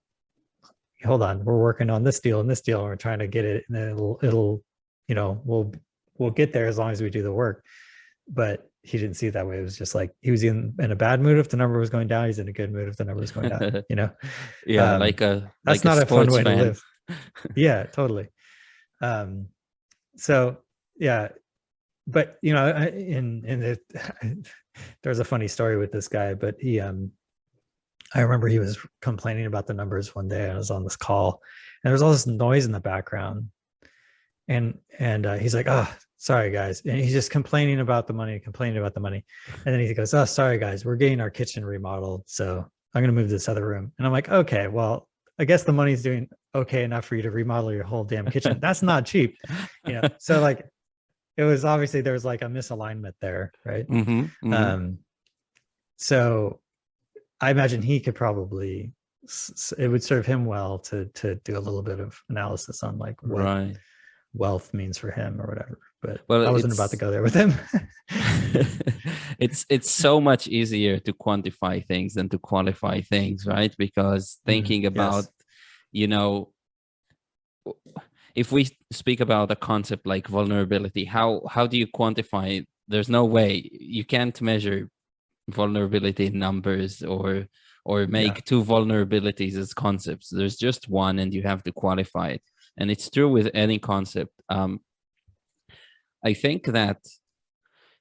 Speaker 2: hold on, we're working on this deal and this deal, and we're trying to get it, and then it'll we'll get there as long as we do the work. But he didn't see it that way. It was just like he was in a bad mood if the number was going down. He's in a good mood if the number was going down.
Speaker 1: Yeah,
Speaker 2: That's
Speaker 1: a
Speaker 2: not a fun
Speaker 1: sports
Speaker 2: way
Speaker 1: fan.
Speaker 2: to live. Yeah, totally. So yeah, but there's a funny story with this guy, but I remember he was complaining about the numbers one day. I was on this call, and there was all this noise in the background, and he's like, "Oh, sorry guys," and he's just complaining about the money, and then he goes, "Oh, sorry guys, we're getting our kitchen remodeled, so I'm going to move to this other room." And I'm like, "Okay, well, I guess the money's doing okay enough for you to remodel your whole damn kitchen. That's not cheap, So like, it was obviously there was like a misalignment there, right? So I imagine he could probably, it would serve him well to do a little bit of analysis on like what wealth means for him or whatever. But I wasn't about to go there with him.
Speaker 1: It's so much easier to quantify things than to qualify things, right? Because thinking about, if we speak about a concept like vulnerability, how do you quantify it? There's no way you can't measure vulnerability in numbers or make two vulnerabilities as concepts. There's just one, and you have to qualify it. And it's true with any concept. I think that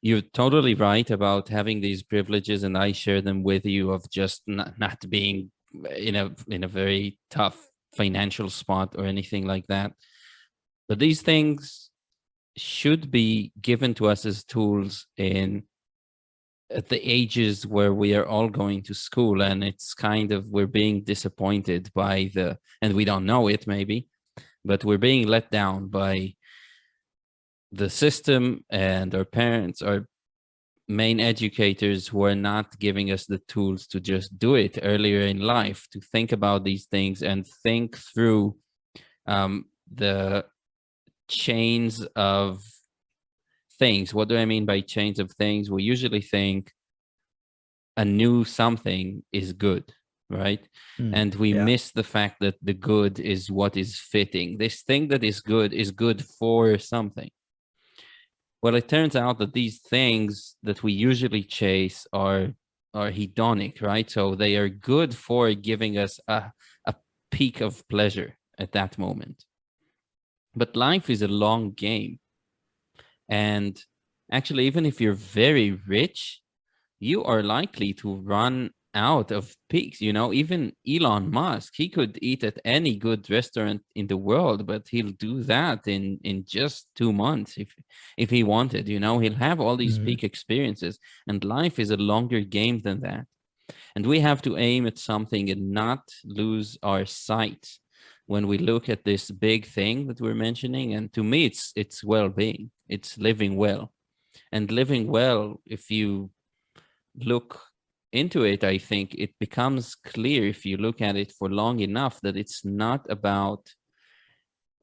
Speaker 1: you're totally right about having these privileges, and I share them with you, of just not being in a very tough financial spot or anything like that. But these things should be given to us as tools at the ages where we are all going to school, and it's kind of, we're being disappointed by and we don't know it maybe, but we're being let down by the system and our parents, our main educators, who are not giving us the tools to just do it earlier in life, to think about these things and think through the chains of things. What do I mean by chains of things? We usually think a new something is good, right? And we miss the fact that the good is what is fitting. This thing that is good for something. Well, it turns out that these things that we usually chase are hedonic, right? So they are good for giving us a peak of pleasure at that moment. But life is a long game. And actually, even if you're very rich, you are likely to run out of peaks. Even Elon Musk, he could eat at any good restaurant in the world, but he'll do that in just 2 months if he wanted. He'll have all these peak experiences, and life is a longer game than that. And we have to aim at something and not lose our sight when we look at this big thing that we're mentioning. And to me, it's well-being. It's living well. And living well, if you look into it, I think it becomes clear, if you look at it for long enough, that it's not about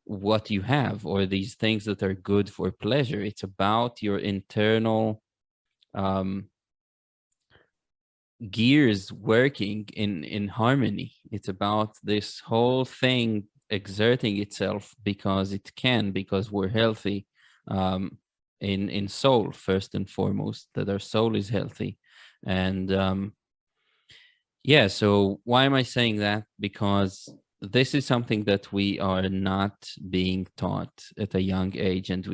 Speaker 1: what you have or these things that are good for pleasure. It's about your internal gears working in harmony. It's about this whole thing exerting itself because it can, because we're healthy in soul, first and foremost, that our soul is healthy. And so why am I saying that? Because this is something that we are not being taught at a young age. And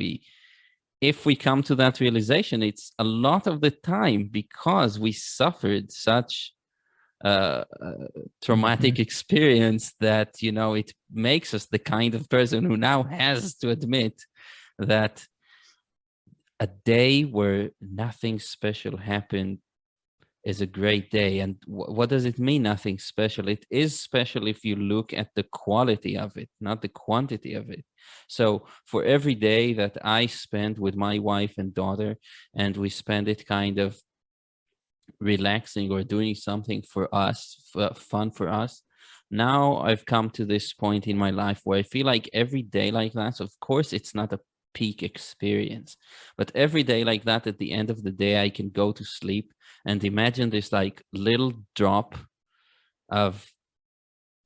Speaker 1: if we come to that realization, it's a lot of the time because we suffered such traumatic experience that, it makes us the kind of person who now has to admit that a day where nothing special happened is a great day. And what does it mean, nothing special? It is special if you look at the quality of it, not the quantity of it. So for every day that I spend with my wife and daughter, and we spend it kind of relaxing or doing something for us, fun for us, now I've come to this point in my life where I feel like every day like that, of course, it's not a peak experience. But every day like that, at the end of the day, I can go to sleep and imagine this like little drop of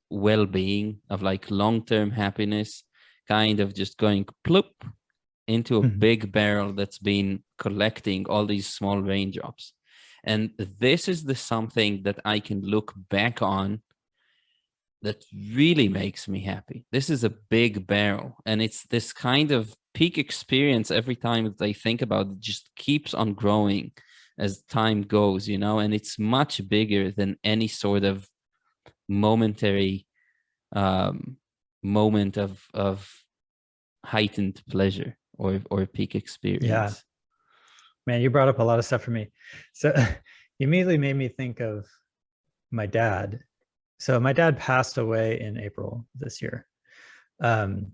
Speaker 1: well-being, of like long-term happiness, kind of just going plop into a big barrel that's been collecting all these small raindrops. And this is the something that I can look back on that really makes me happy. This is a big barrel, and it's this kind of peak experience every time that I think about it, just keeps on growing as time goes, you know, and it's much bigger than any sort of momentary moment of heightened pleasure or peak experience.
Speaker 2: Yeah, man, you brought up a lot of stuff for me. So you immediately made me think of my dad. So my dad passed away in April this year. And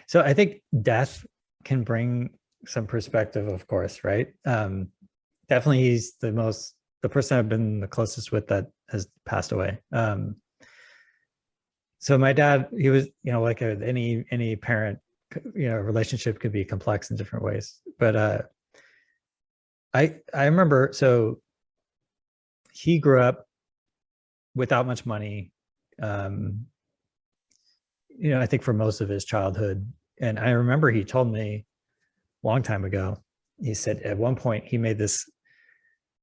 Speaker 2: so I think death can bring some perspective, of course, right? Definitely he's the person I've been the closest with that has passed away. So my dad, he was, you know, like any parent, you know, relationship could be complex in different ways. But I remember, so he grew up without much money, you know, I think for most of his childhood. And I remember he told me a long time ago, he said at one point he made this,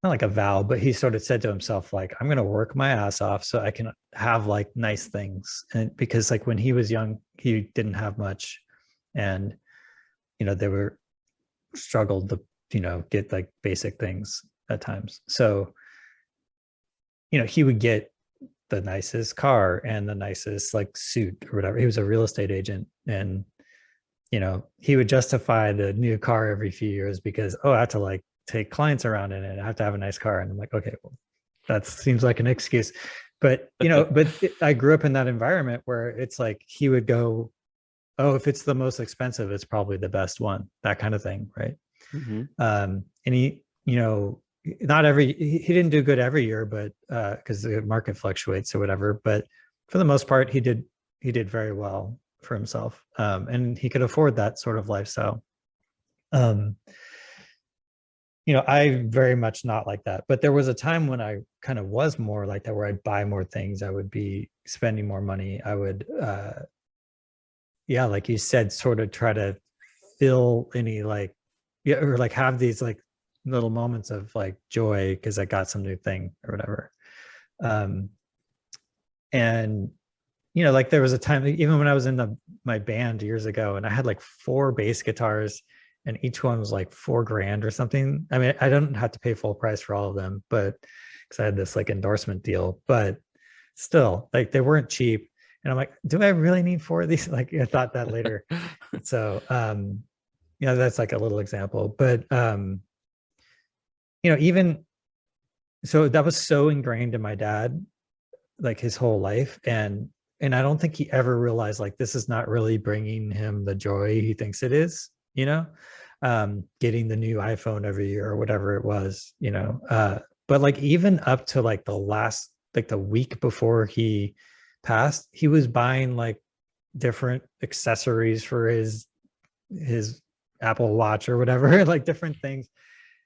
Speaker 2: not like a vow, but he sort of said to himself, like, I'm going to work my ass off so I can have like nice things. And because like when he was young, he didn't have much. And, you know, they were struggled to, you know, get like basic things at times. So, you know, he would get the nicest car and the nicest like suit or whatever. He was a real estate agent, and, you know, he would justify the new car every few years because, oh, I have to like take clients around in it. I have to have a nice car. And I'm like, okay, well, that seems like an excuse. But, you know, I grew up in that environment where it's like he would go, oh, if it's the most expensive, it's probably the best one, that kind of thing. Right.
Speaker 1: Mm-hmm.
Speaker 2: And he, you know, he didn't do good every year, but because the market fluctuates or whatever, but for the most part, he did very well for himself. And he could afford that sort of lifestyle. You know, I very much not like that, but there was a time when I kind of was more like that, where I'd buy more things. I would be spending more money. I would, yeah, like you said, sort of try to fill any like, yeah, or like have these like little moments of like joy because I got some new thing or whatever. And, you know, like there was a time, even when I was in my band years ago, and I had like 4 bass guitars, and each one was like $4,000 or something. I mean, I don't have to pay full price for all of them, but because I had this like endorsement deal, but still, like they weren't cheap. And I'm like, do I really need 4 of these? Like I thought that later. So, you know, that's like a little example, but, you know, even so that was so ingrained in my dad, like his whole life. And I don't think he ever realized like, this is not really bringing him the joy he thinks it is, you know, getting the new iPhone every year or whatever it was, you know, but like even up to like the week before he passed, he was buying like different accessories for his Apple Watch or whatever, like different things.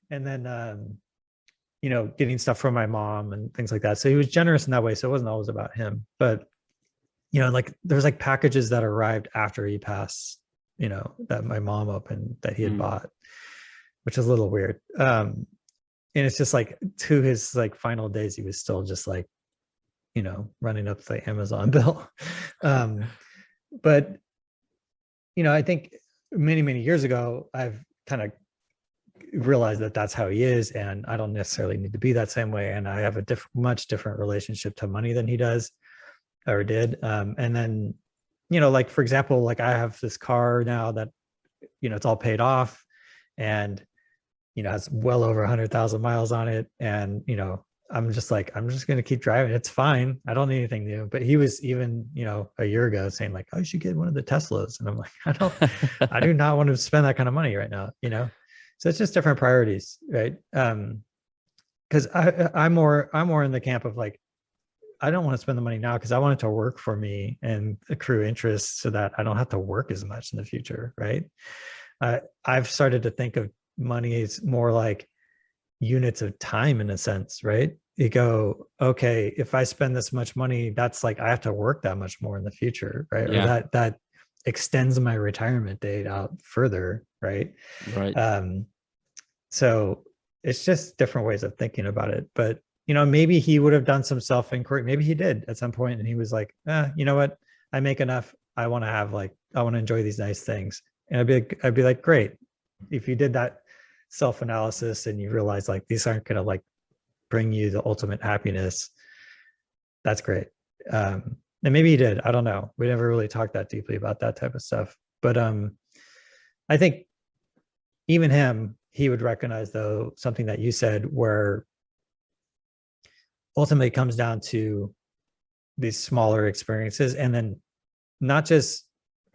Speaker 2: And then, you know, getting stuff from my mom and things like that. So he was generous in that way. So it wasn't always about him, but, you know, like there's like packages that arrived after he passed, you know, that my mom opened that he had bought, which is a little weird. And it's just like to his like final days, he was still just like, you know, running up the Amazon bill. But, you know, I think many years ago, I've kind of realized that that's how he is, and I don't necessarily need to be that same way. And I have a much different relationship to money than he does or did. And then, you know, like for example, like I have this car now that, you know, it's all paid off, and, you know, it's well over 100,000 miles on it. And, you know, I'm just going to keep driving. It's fine. I don't need anything new. But he was even, you know, a year ago saying like, oh, you should get one of the Teslas. And I'm like, I do not want to spend that kind of money right now, you know? So it's just different priorities, right? Because I'm more in the camp of like, I don't want to spend the money now because I want it to work for me and accrue interest so that I don't have to work as much in the future, right? I've started to think of money as more like units of time in a sense, right? You go, okay, if I spend this much money, that's like I have to work that much more in the future, right? Or
Speaker 1: Yeah.
Speaker 2: that extends my retirement date out further, right?
Speaker 1: Right.
Speaker 2: Um, so it's just different ways of thinking about it. But maybe he would have done some self-inquiry. Maybe he did at some point, and he was like, you know what? I make enough. I want to have I want to enjoy these nice things. And I'd be like, great. If you did that self-analysis and you realize like these aren't gonna like bring you the ultimate happiness, that's great. And maybe he did. I don't know. We never really talked that deeply about that type of stuff. But I think even him, he would recognize though something that you said, where ultimately it comes down to these smaller experiences, and then not just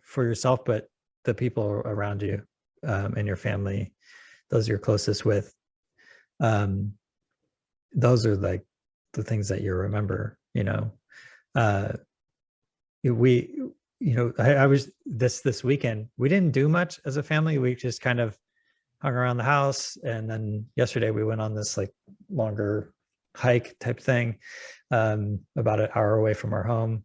Speaker 2: for yourself, but the people around you, and your family, those you're closest with. Those are like the things that you remember. We I was this weekend, we didn't do much as a family. We just kind of hung around the house, and then yesterday we went on this like longer hike type thing, about an hour away from our home.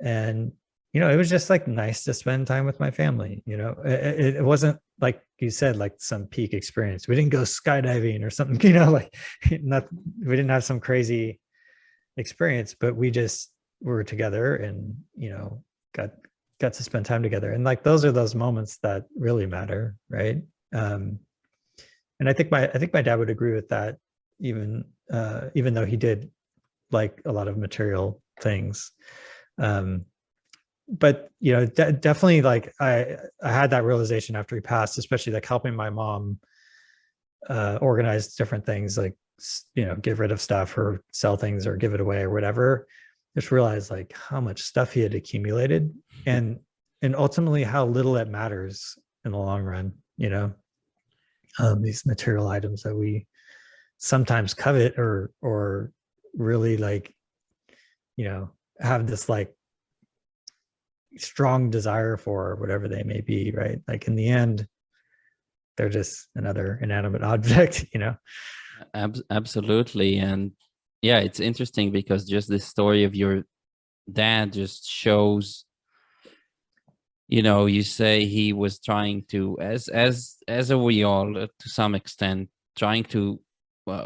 Speaker 2: And it was just like nice to spend time with my family. It wasn't like you said, like some peak experience. We didn't go skydiving or something, like not, we didn't have some crazy experience, but we just were together and got to spend time together. And like those are those moments that really matter, right? And I think my dad would agree with that, even though he did like a lot of material things. But definitely, like I had that realization after he passed, especially like helping my mom organize different things, like get rid of stuff or sell things or give it away or whatever. Just realized like how much stuff he had accumulated, and ultimately how little it matters in the long run. These material items that we sometimes covet or really like have this like strong desire for, whatever they may be, right? Like in the end, they're just another inanimate object.
Speaker 1: Absolutely. And yeah, it's interesting because just this story of your dad just shows, you say he was trying to, as are we all, to some extent, trying to,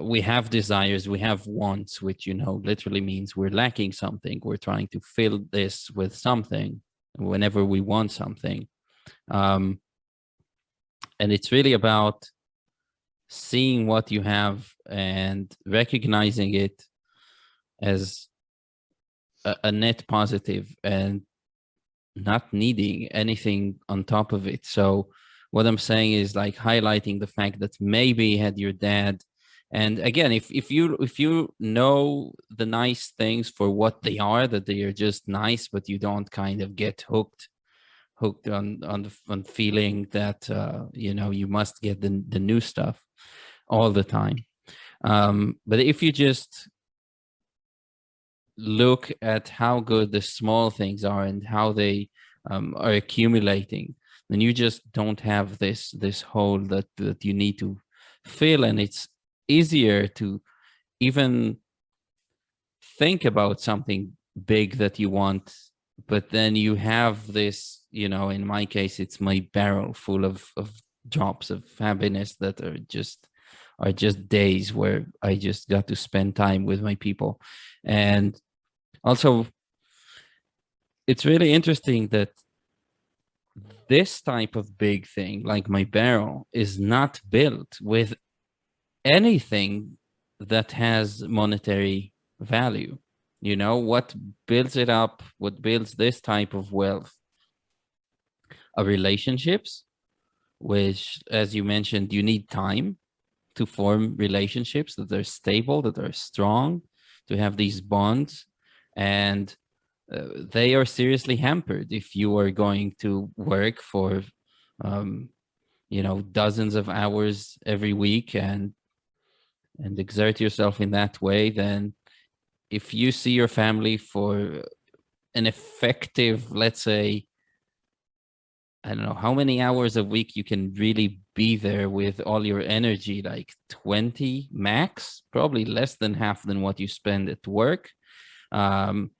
Speaker 1: we have desires, we have wants, which literally means we're lacking something, we're trying to fill this with something whenever we want something. And it's really about seeing what you have and recognizing it as a net positive and not needing anything on top of it. So what I'm saying is like highlighting the fact that maybe had your dad, and again, if you know the nice things for what they are, that they are just nice, but you don't kind of get hooked on feeling that you must get the new stuff all the time. But if you just look at how good the small things are and how they are accumulating, then you just don't have this hole that you need to fill, and it's easier to even think about something big that you want, but then you have this, in my case, it's my barrel full of drops of happiness that are just days where I just got to spend time with my people. And also, it's really interesting that this type of big thing, like my barrel, is not built with anything that has monetary value. What builds it up, what builds this type of wealth are relationships, which, as you mentioned, you need time to form relationships that are stable, that are strong, to have these bonds. And they are seriously hampered if you are going to work for dozens of hours every week and exert yourself in that way. Then if you see your family for an effective, let's say, I don't know how many hours a week you can really be there with all your energy, like 20 max, probably less than half than what you spend at work. Um,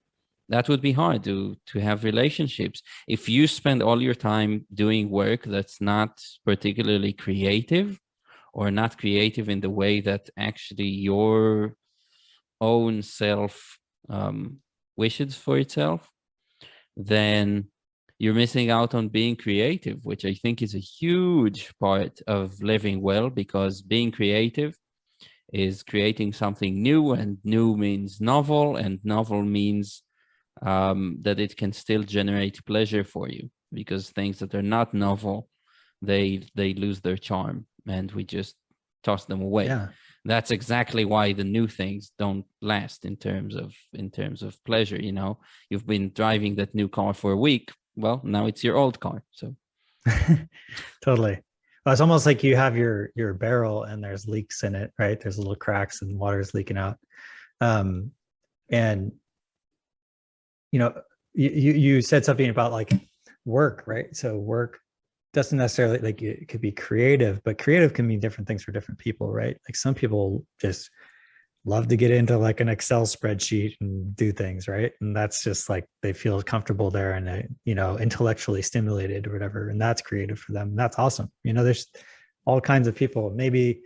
Speaker 1: that would be hard to have relationships. If you spend all your time doing work that's not particularly creative, or not creative in the way that actually your own self wishes for itself, then you're missing out on being creative, which I think is a huge part of living well, because being creative is creating something new, and new means novel, and novel means that it can still generate pleasure for you, because things that are not novel, they lose their charm, and we just toss them away.
Speaker 2: Yeah.
Speaker 1: That's exactly why the new things don't last in terms of pleasure. You know, you've been driving that new car for a week. Well, now it's your old car. So
Speaker 2: Totally. Well, it's almost like you have your barrel and there's leaks in it, right? There's little cracks and water's leaking out. And you know, you said something about like work, right? So work doesn't necessarily, like, it could be creative, but creative can mean different things for different people, right? Like some people just love to get into like an Excel spreadsheet and do things, right? And that's just like they feel comfortable there and they, intellectually stimulated or whatever, and that's creative for them. And that's awesome. There's all kinds of people. Maybe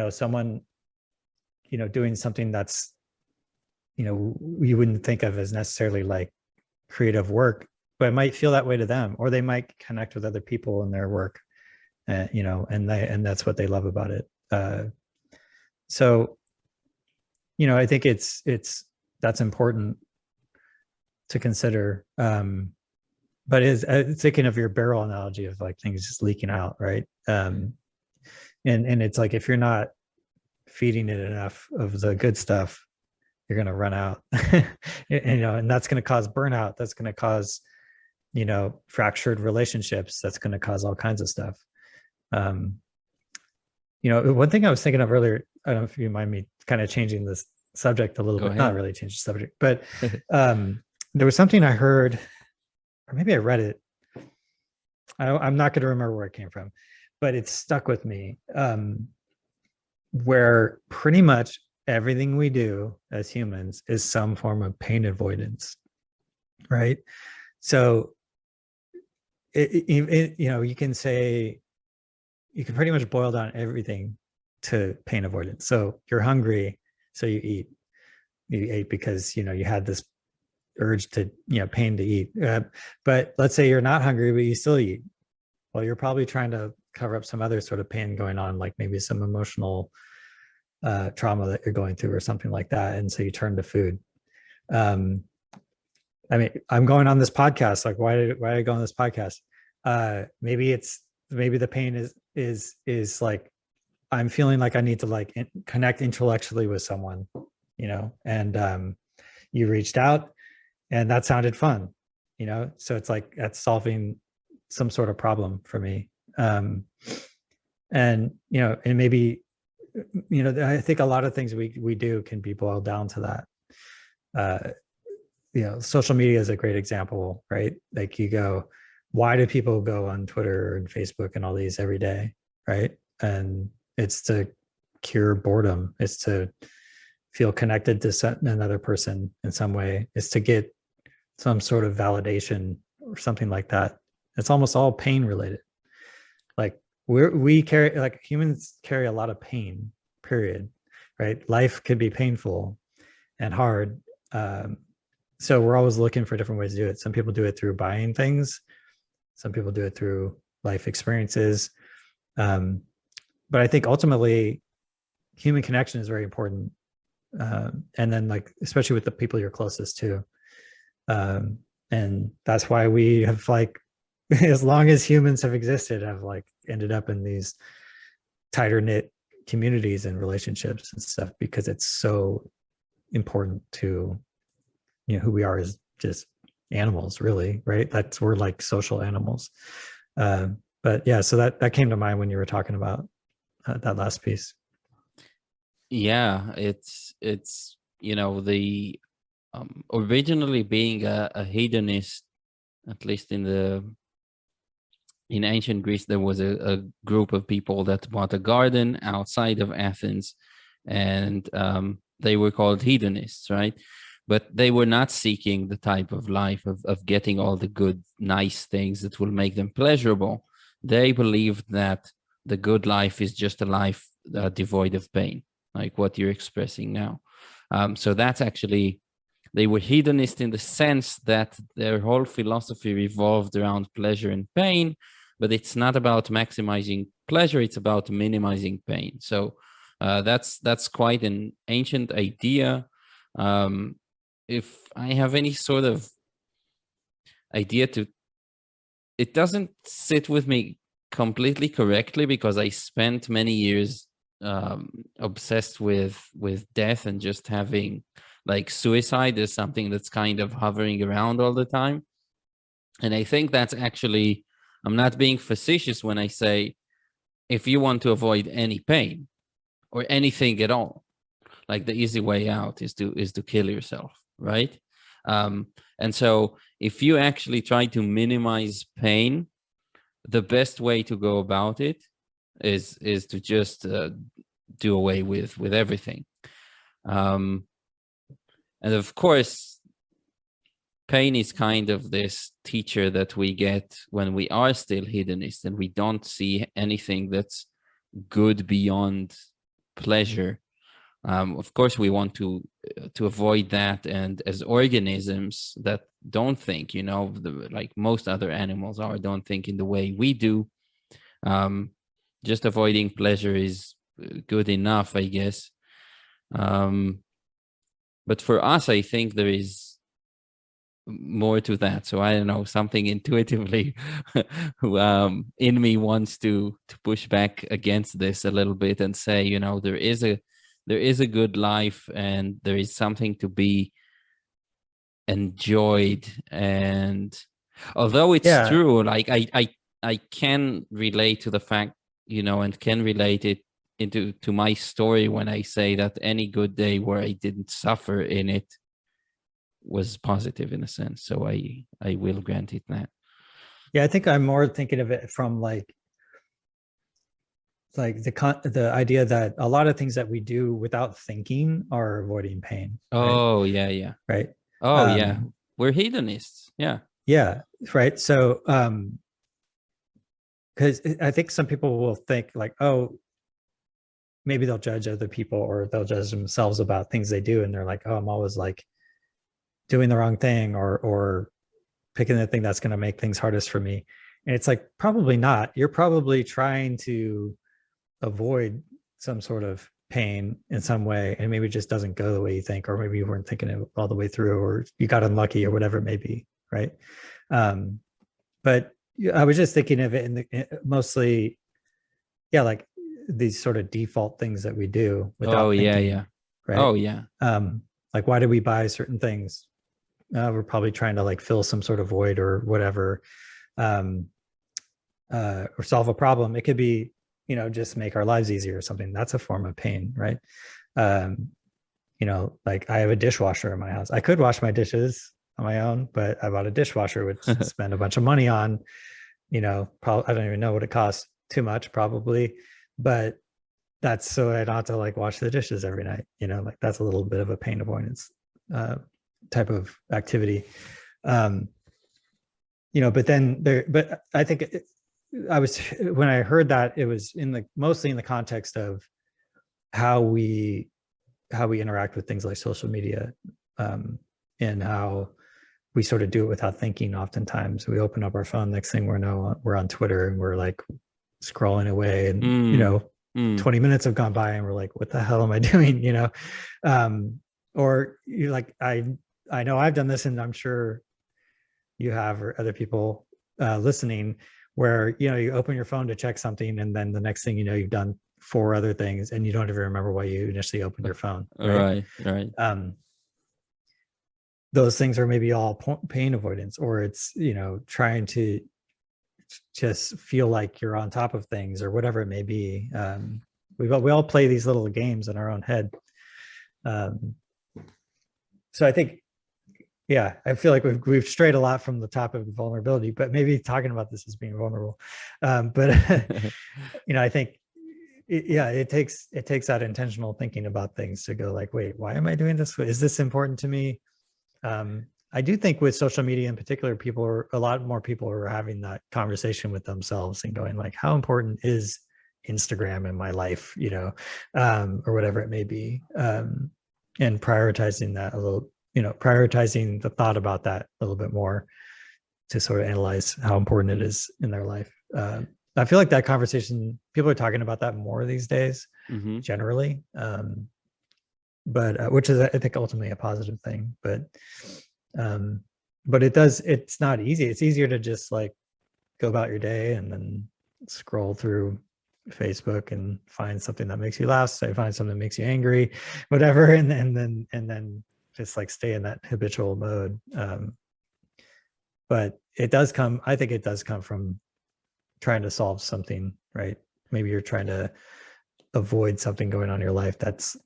Speaker 2: someone doing something that's you wouldn't think of as necessarily like creative work, but it might feel that way to them, or they might connect with other people in their work, and that's what they love about it. So I think that's important to consider. But is thinking of your barrel analogy of like things just leaking out, right? And it's like if you're not feeding it enough of the good stuff, you're going to run out. And that's going to cause burnout. That's going to cause fractured relationships. That's going to cause all kinds of stuff. One thing I was thinking of earlier, I don't know if you mind me kind of changing this subject a little bit, not really change the subject, but there was something I heard, or maybe I read it. I'm not going to remember where it came from, but it stuck with me, where pretty much everything we do as humans is some form of pain avoidance, right? So you can say, you can pretty much boil down everything to pain avoidance. So you're hungry, so you ate because you had this urge to pain to eat, but let's say you're not hungry but you still eat. Well, you're probably trying to cover up some other sort of pain going on, like maybe some emotional trauma that you're going through or something like that, and so you turn to food. I mean, I'm going on this podcast, like why did I go on this podcast? Maybe the pain is like I'm feeling like I need to like connect intellectually with someone, and you reached out and that sounded fun, so it's like that's solving some sort of problem for me. And maybe I think a lot of things we do can be boiled down to that. Social media is a great example, right? Like you go, why do people go on Twitter and Facebook and all these every day, right? And it's to cure boredom. It's to feel connected to another person in some way. It's to get some sort of validation or something like that. It's almost all pain related. Like we carry, like humans carry a lot of pain, period, right? Life could be painful and hard. So we're always looking for different ways to do it. Some people do it through buying things. Some people do it through life experiences. But I think ultimately human connection is very important. And then like, especially with the people you're closest to. And that's why we have like, as long as humans have existed, have like ended up in these tighter knit communities and relationships and stuff, because it's so important to who we are as just animals, really, right? We're like social animals. But yeah, so that came to mind when you were talking about that last piece.
Speaker 1: Yeah, it's the originally being a hedonist, at least in ancient Greece, there was a group of people that bought a garden outside of Athens, and they were called hedonists, right? But they were not seeking the type of life of getting all the good, nice things that will make them pleasurable. They believed that the good life is just a life devoid of pain, like what you're expressing now. So that's actually, they were hedonist in the sense that their whole philosophy revolved around pleasure and pain, but it's not about maximizing pleasure, it's about minimizing pain. So that's quite an ancient idea. If I have any sort of idea it doesn't sit with me completely correctly, because I spent many years obsessed with death and just having like suicide is something that's kind of hovering around all the time. And I think that's actually, I'm not being facetious when I say, if you want to avoid any pain or anything at all, like the easy way out is to kill yourself, right? And so if you actually try to minimize pain, the best way to go about it is to just do away with everything. And of course, pain is kind of this teacher that we get when we are still hedonists and we don't see anything that's good beyond pleasure. Of course, we want to avoid that. And as organisms that don't think, like most other animals don't think in the way we do, just avoiding pleasure is good enough, I guess. But for us, I think there is more to that. So I don't know, something intuitively in me wants to push back against this a little bit and say, there is a good life and there is something to be enjoyed. And although it's true, like I can relate to the fact, and can relate it to my story when I say that any good day where I didn't suffer in it was positive in a sense. So I will grant it that.
Speaker 2: Yeah, I think I'm more thinking of it from like the idea that a lot of things that we do without thinking are avoiding pain.
Speaker 1: Oh, right? Yeah.
Speaker 2: Right.
Speaker 1: Oh, yeah. We're hedonists. Yeah.
Speaker 2: Yeah. Right. So, because I think some people will think like, oh, maybe they'll judge other people or they'll judge themselves about things they do. And they're like, oh, I'm always like doing the wrong thing or picking the thing that's going to make things hardest for me. And it's like, probably not. You're probably trying to avoid some sort of pain in some way, and maybe it just doesn't go the way you think, or maybe you weren't thinking it all the way through, or you got unlucky or whatever it may be, right? But I was just thinking of it in mostly, like these sort of default things that we do without thinking. Right?
Speaker 1: Oh yeah.
Speaker 2: Like, why do we buy certain things? We're probably trying to like fill some sort of void or whatever, or solve a problem. It could be, just make our lives easier or something. That's a form of pain, right? Like I have a dishwasher in my house. I could wash my dishes on my own, but I bought a dishwasher, which I spend a bunch of money on. Probably, I don't even know what it costs. Too much, probably, but that's so I don't have to like wash the dishes every night. Like that's a little bit of a pain avoidance type of activity. But I think when I heard that, it was mostly in the context of how we interact with things like social media, and how we sort of do it without thinking. Oftentimes we open up our phone, next thing we're on Twitter and we're like scrolling away, and 20 minutes have gone by and we're like, what the hell am I doing? Or you're like, I know I've done this, and I'm sure you have, or other people listening, where you open your phone to check something, and then the next thing you've done 4 other things, and you don't even remember why you initially opened your phone.
Speaker 1: Right.
Speaker 2: Those things are maybe all pain avoidance, or it's trying to just feel like you're on top of things, or whatever it may be. We all play these little games in our own head. So I think, yeah, I feel like we've strayed a lot from the topic of vulnerability, but maybe talking about this as being vulnerable. But I think, it takes that intentional thinking about things to go like, wait, why am I doing this? Is this important to me? I do think with social media in particular, a lot more people are having that conversation with themselves and going like, how important is Instagram in my life, or whatever it may be, and prioritizing that a little, prioritizing the thought about that a little bit more to sort of analyze how important it is in their life. I feel like that conversation, people are talking about that more these days, generally, but which is, I think, ultimately a positive thing. But it's not easy. It's easier to just like go about your day and then scroll through Facebook and find something that makes you laugh, find something that makes you angry, whatever, and then just like stay in that habitual mode. But I think it does come from trying to solve something, right? Maybe you're trying to avoid something going on in your life that's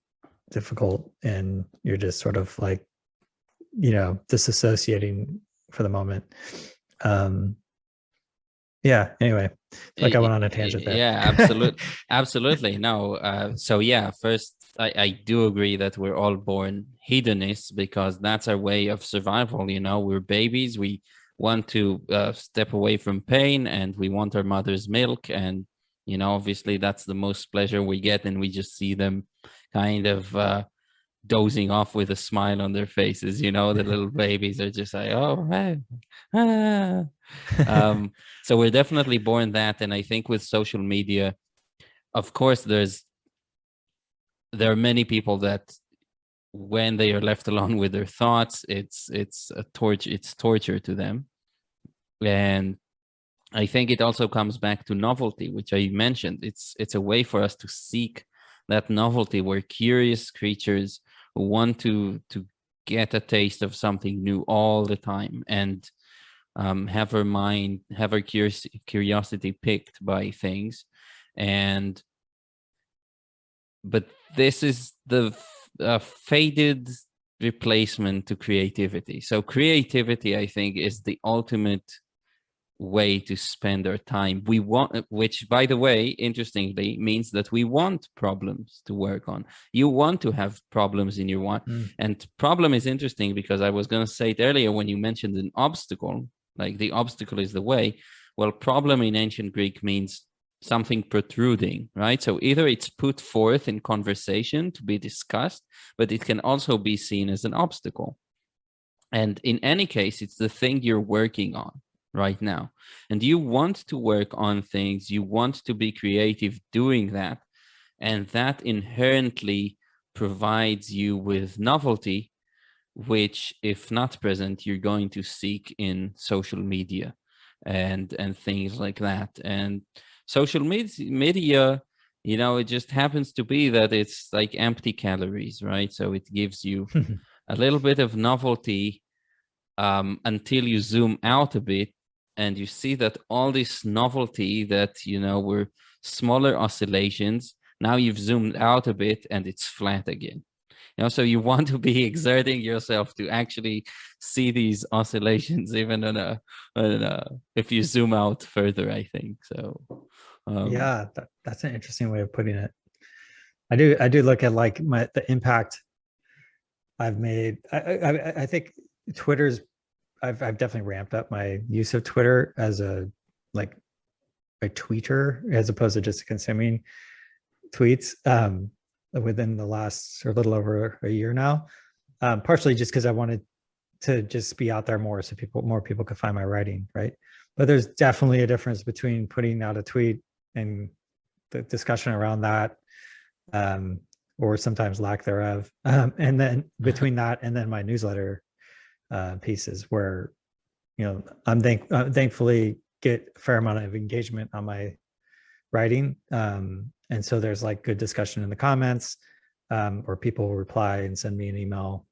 Speaker 2: difficult, and you're just sort of like, disassociating for the moment. Anyway, like I went on a tangent there.
Speaker 1: Yeah, absolutely. No, so yeah, first I do agree that we're all born hedonists because that's our way of survival. We're babies. We want to step away from pain, and we want our mother's milk, and obviously that's the most pleasure we get, and we just see them kind of dozing off with a smile on their faces. The little babies are just like, oh, hey, so we're definitely born that. And I think with social media, of course, there are many people that when they are left alone with their thoughts, it's torture to them. And I think it also comes back to novelty, which I mentioned. It's a way for us to seek that novelty. We're curious creatures who want to get a taste of something new all the time, and have our curiosity picked by things. But this is the faded replacement to creativity. So creativity, I think, is the ultimate way to spend our time. We want, which by the way, interestingly, means that we want problems to work on. You want to have problems in your one. And problem is interesting because I was going to say it earlier when you mentioned an obstacle, like the obstacle is the way. Well, problem in ancient Greek means something protruding, right? So either it's put forth in conversation to be discussed, but it can also be seen as an obstacle. And in any case, it's the thing you're working on right now. And you want to work on things, you want to be creative doing that. And that inherently provides you with novelty, which, if not present, you're going to seek in social media and things like that. And social media, it just happens to be that it's like empty calories, right? So it gives you a little bit of novelty until you zoom out a bit and you see that all this novelty that, were smaller oscillations, now you've zoomed out a bit and it's flat again. So you want to be exerting yourself to actually see these oscillations, even if you zoom out further, I think. So
Speaker 2: yeah, that's an interesting way of putting it. I do look at like the impact I've made. I think Twitter's, I've definitely ramped up my use of Twitter as a tweeter as opposed to just consuming tweets within the last, or a little over a year now. Partially just because I wanted to just be out there more so more people could find my writing, right? But there's definitely a difference between putting out a tweet and the discussion around that, or sometimes lack thereof, and then between that and then my newsletter pieces where I'm thankfully get a fair amount of engagement on my writing, and so there's like good discussion in the comments, or people will reply and send me an email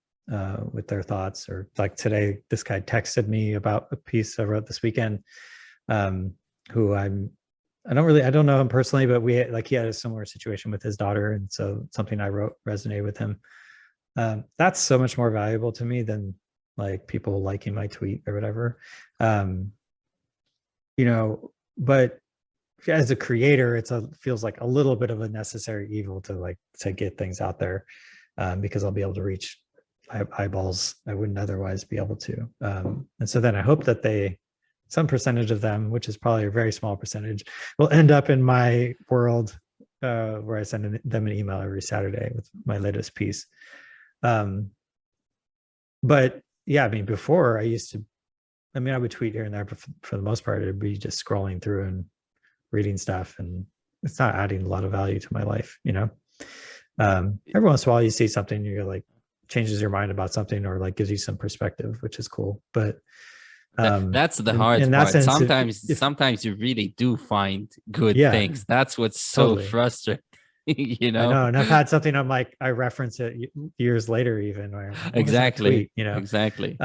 Speaker 2: with their thoughts, or like today this guy texted me about a piece I wrote this weekend, who I don't know him personally, but he had a similar situation with his daughter, and so something I wrote resonated with him. That's so much more valuable to me than like people liking my tweet or whatever. Um, you know, but as a creator, feels like a little bit of a necessary evil to get things out there, because I'll be able to reach eyeballs I wouldn't otherwise be able to. And so then I hope that some percentage of them, which is probably a very small percentage, will end up in my world, where I send them an email every Saturday with my latest piece. But yeah, I mean, before I would tweet here and there, but for the most part, it'd be just scrolling through and reading stuff, and it's not adding a lot of value to my life, you know. Every once in a while you see something, you're like, changes your mind about something, or like gives you some perspective, which is cool. But
Speaker 1: That's the
Speaker 2: in
Speaker 1: hard
Speaker 2: that
Speaker 1: part.
Speaker 2: sense,
Speaker 1: Sometimes you really do find good
Speaker 2: yeah,
Speaker 1: things. That's what's so
Speaker 2: totally.
Speaker 1: frustrating, you
Speaker 2: I
Speaker 1: know?
Speaker 2: know, and I've had something I'm like, I reference it years later, even, where I'm like, what was that
Speaker 1: Exactly.
Speaker 2: tweet, you know?
Speaker 1: Exactly.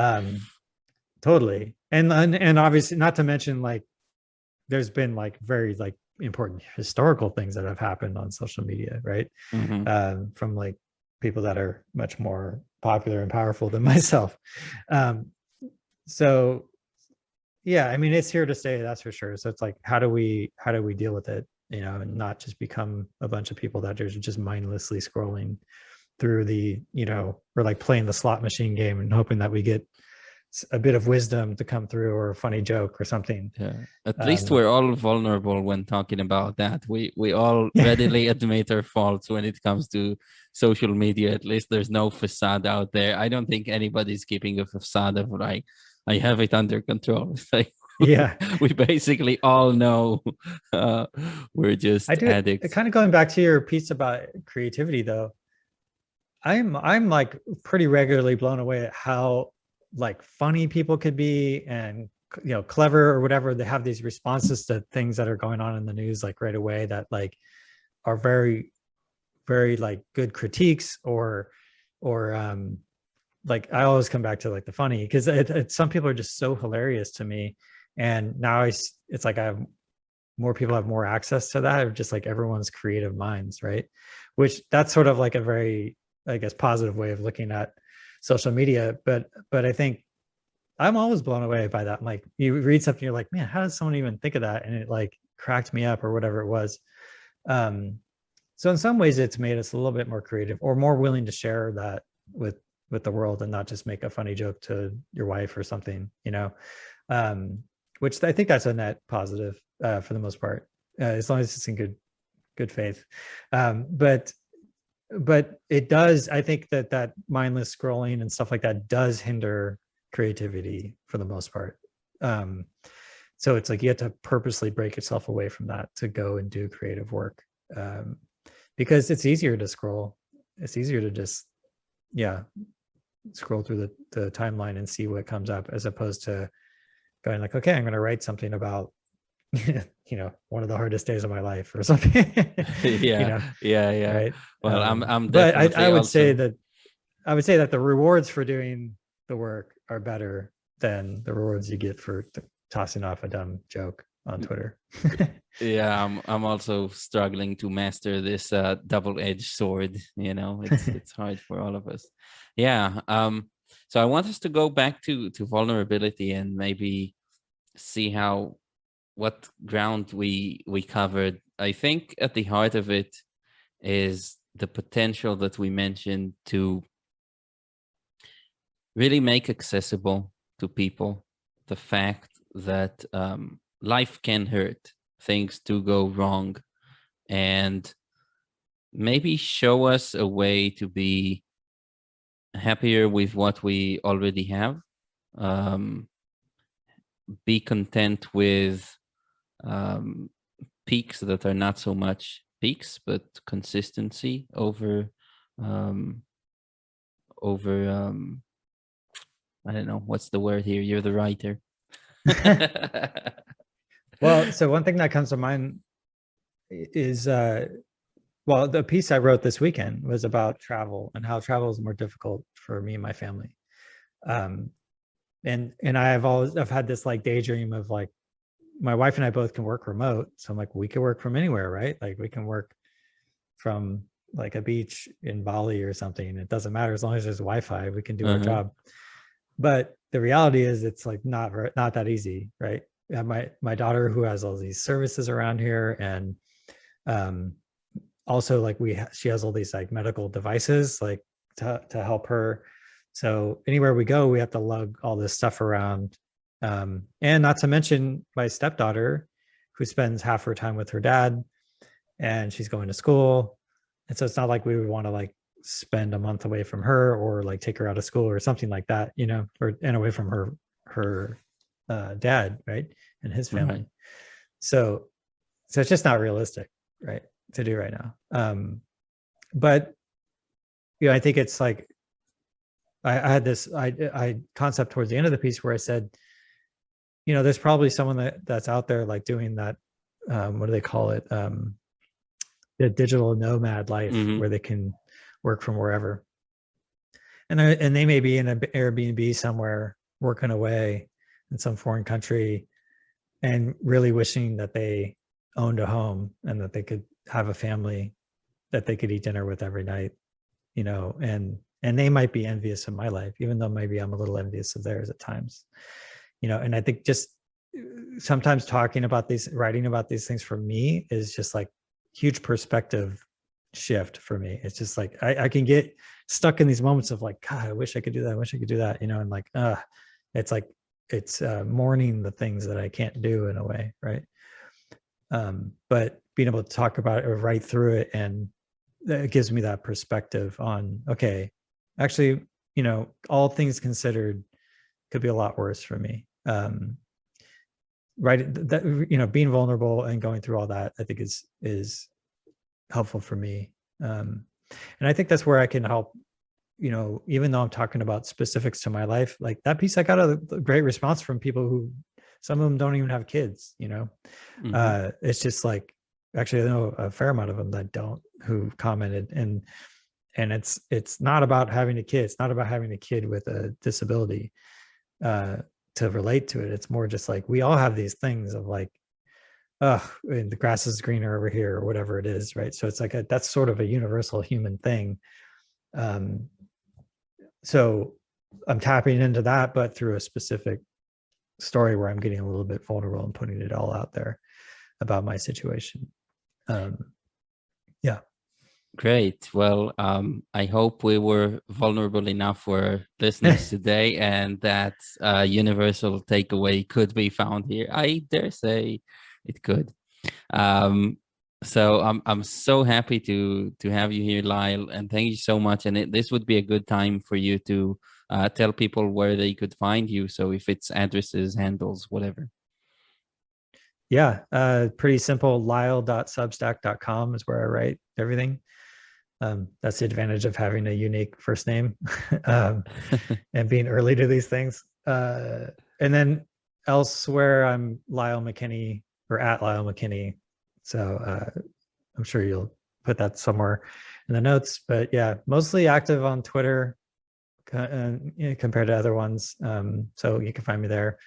Speaker 2: Totally. And obviously, not to mention, like, there's been like very like important historical things that have happened on social media, right?
Speaker 1: Hmm.
Speaker 2: From like people that are much more popular and powerful than myself. Um, so yeah, I mean, it's here to stay, that's for sure. So it's like, how do we deal with it, you know, and not just become a bunch of people that are just mindlessly scrolling through the, you know, or like playing the slot machine game and hoping that we get a bit of wisdom to come through, or a funny joke or something.
Speaker 1: Yeah. At least we're all vulnerable when talking about that. We all
Speaker 2: Yeah.
Speaker 1: readily admit our faults when it comes to social media. At least there's no facade out there. I don't think anybody's keeping a facade of like, I have it under control. It's like
Speaker 2: Yeah.
Speaker 1: we basically all know we're
Speaker 2: I
Speaker 1: just
Speaker 2: do it.
Speaker 1: addicts.
Speaker 2: Kind of going back to your piece about creativity, though, I'm like pretty regularly blown away at how like funny people could be, and you know, clever or whatever. They have these responses to things that are going on in the news like right away, that like are very, very like good critiques, or like, I always come back to like the funny, because some people are just so hilarious to me. And now it's like I have more people have more access to that, of just like everyone's creative minds, right? Which that's sort of like a very, I guess, positive way of looking at social media. But I think I'm always blown away by that. Like, you read something, you're like, man, how does someone even think of that? And it like cracked me up, or whatever it was. um so in some ways it's made us a little bit more creative, or more willing to share that with the world, and not just make a funny joke to your wife or something, you know. um which I think that's a net positive, for the most part, as long as it's in good faith. But it does, I think that mindless scrolling and stuff like that does hinder creativity for the most part. So it's like you have to purposely break yourself away from that to go and do creative work, um, because it's easier to scroll. It's easier to just, yeah, scroll through the timeline and see what comes up, as opposed to going like, okay, I'm going to write something about you know, one of the hardest days of my life or something. You
Speaker 1: Yeah,
Speaker 2: know,
Speaker 1: yeah, yeah.
Speaker 2: right?
Speaker 1: Well, I'm
Speaker 2: But I
Speaker 1: definitely
Speaker 2: would say
Speaker 1: also.
Speaker 2: that the rewards for doing the work are better than the rewards you get for tossing off a dumb joke on Twitter.
Speaker 1: Yeah, I'm also struggling to master this double-edged sword, you know. It's hard for all of us. Yeah. So I want us to go back to vulnerability and maybe see how what ground we covered. I think at the heart of it is the potential that we mentioned to really make accessible to people the fact that life can hurt, things do go wrong, and maybe show us a way to be happier with what we already have, um, be content with um, peaks that are not so much peaks, but consistency um, over I don't know what's the word here. You're the writer.
Speaker 2: Well, so one thing that comes to mind is, well, the piece I wrote this weekend was about travel, and how travel is more difficult for me and my family. Um, and I've had this like daydream of like, my wife and I both can work remote. So I'm like, we can work from anywhere, right? Like we can work from like a beach in Bali or something. It doesn't matter as long as there's Wi-Fi, we can do our job. But the reality is it's like not that easy, right? My daughter, who has all these services around here, and also like she has all these like medical devices like to help her. So anywhere we go, we have to lug all this stuff around. And not to mention my stepdaughter, who spends half her time with her dad, and she's going to school. And so it's not like we would want to like spend a month away from her, or like take her out of school or something like that, you know, and away from her dad, right, and his family. Right. So it's just not realistic, right, to do right now. But you know, I think it's like I had this I concept towards the end of the piece where I said, you know, there's probably someone that's out there like doing that. What do they call it? The digital nomad life, where they can work from wherever. And they may be in an Airbnb somewhere working away in some foreign country, and really wishing that they owned a home and that they could have a family that they could eat dinner with every night, you know, and they might be envious of my life, even though maybe I'm a little envious of theirs at times, you know. And I think just sometimes talking about these, writing about these things for me is just like huge perspective shift for me. It's just like I can get stuck in these moments of like, God, I wish I could do that. I wish I could do that, you know, and like it's like it's mourning the things that I can't do in a way, right? But being able to talk about it or write through it, and it gives me that perspective on, okay, actually, you know, all things considered, could be a lot worse for me. Right, that, you know, being vulnerable and going through all that, I think is helpful for me. And I think that's where I can help, you know, even though I'm talking about specifics to my life, like that piece, I got a great response from people who, some of them don't even have kids, you know. It's just like, actually I know a fair amount of them that don't, who commented, and it's not about having a kid. It's not about having a kid with a disability to relate to it. It's more just like, we all have these things of like, and the grass is greener over here, or whatever it is, right? So it's like that's sort of a universal human thing. So I'm tapping into that, but through a specific story where I'm getting a little bit vulnerable and putting it all out there about my situation. Yeah.
Speaker 1: Great. Well, I hope we were vulnerable enough for listeners today, and that universal takeaway could be found here. I dare say it could. So I'm so happy to have you here, Lyle, and thank you so much. And this would be a good time for you to tell people where they could find you. So if it's addresses, handles, whatever.
Speaker 2: Yeah, pretty simple. Lyle.substack.com is where I write everything. That's the advantage of having a unique first name and being early to these things. And then elsewhere, I'm Lyle McKeaney, or at Lyle McKeaney. So I'm sure you'll put that somewhere in the notes. But yeah, mostly active on Twitter compared to other ones. So you can find me there.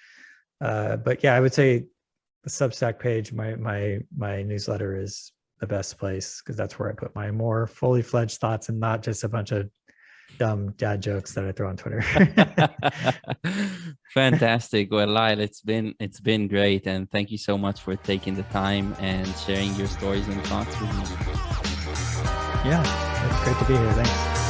Speaker 2: But yeah, I would say the Substack page, my newsletter is the best place, because that's where I put my more fully fledged thoughts, and not just a bunch of dumb dad jokes that I throw on Twitter.
Speaker 1: Fantastic. Well, Lyle, it's been great, and thank you so much for taking the time and sharing your stories and thoughts with me.
Speaker 2: Yeah, it's great to be here. Thanks.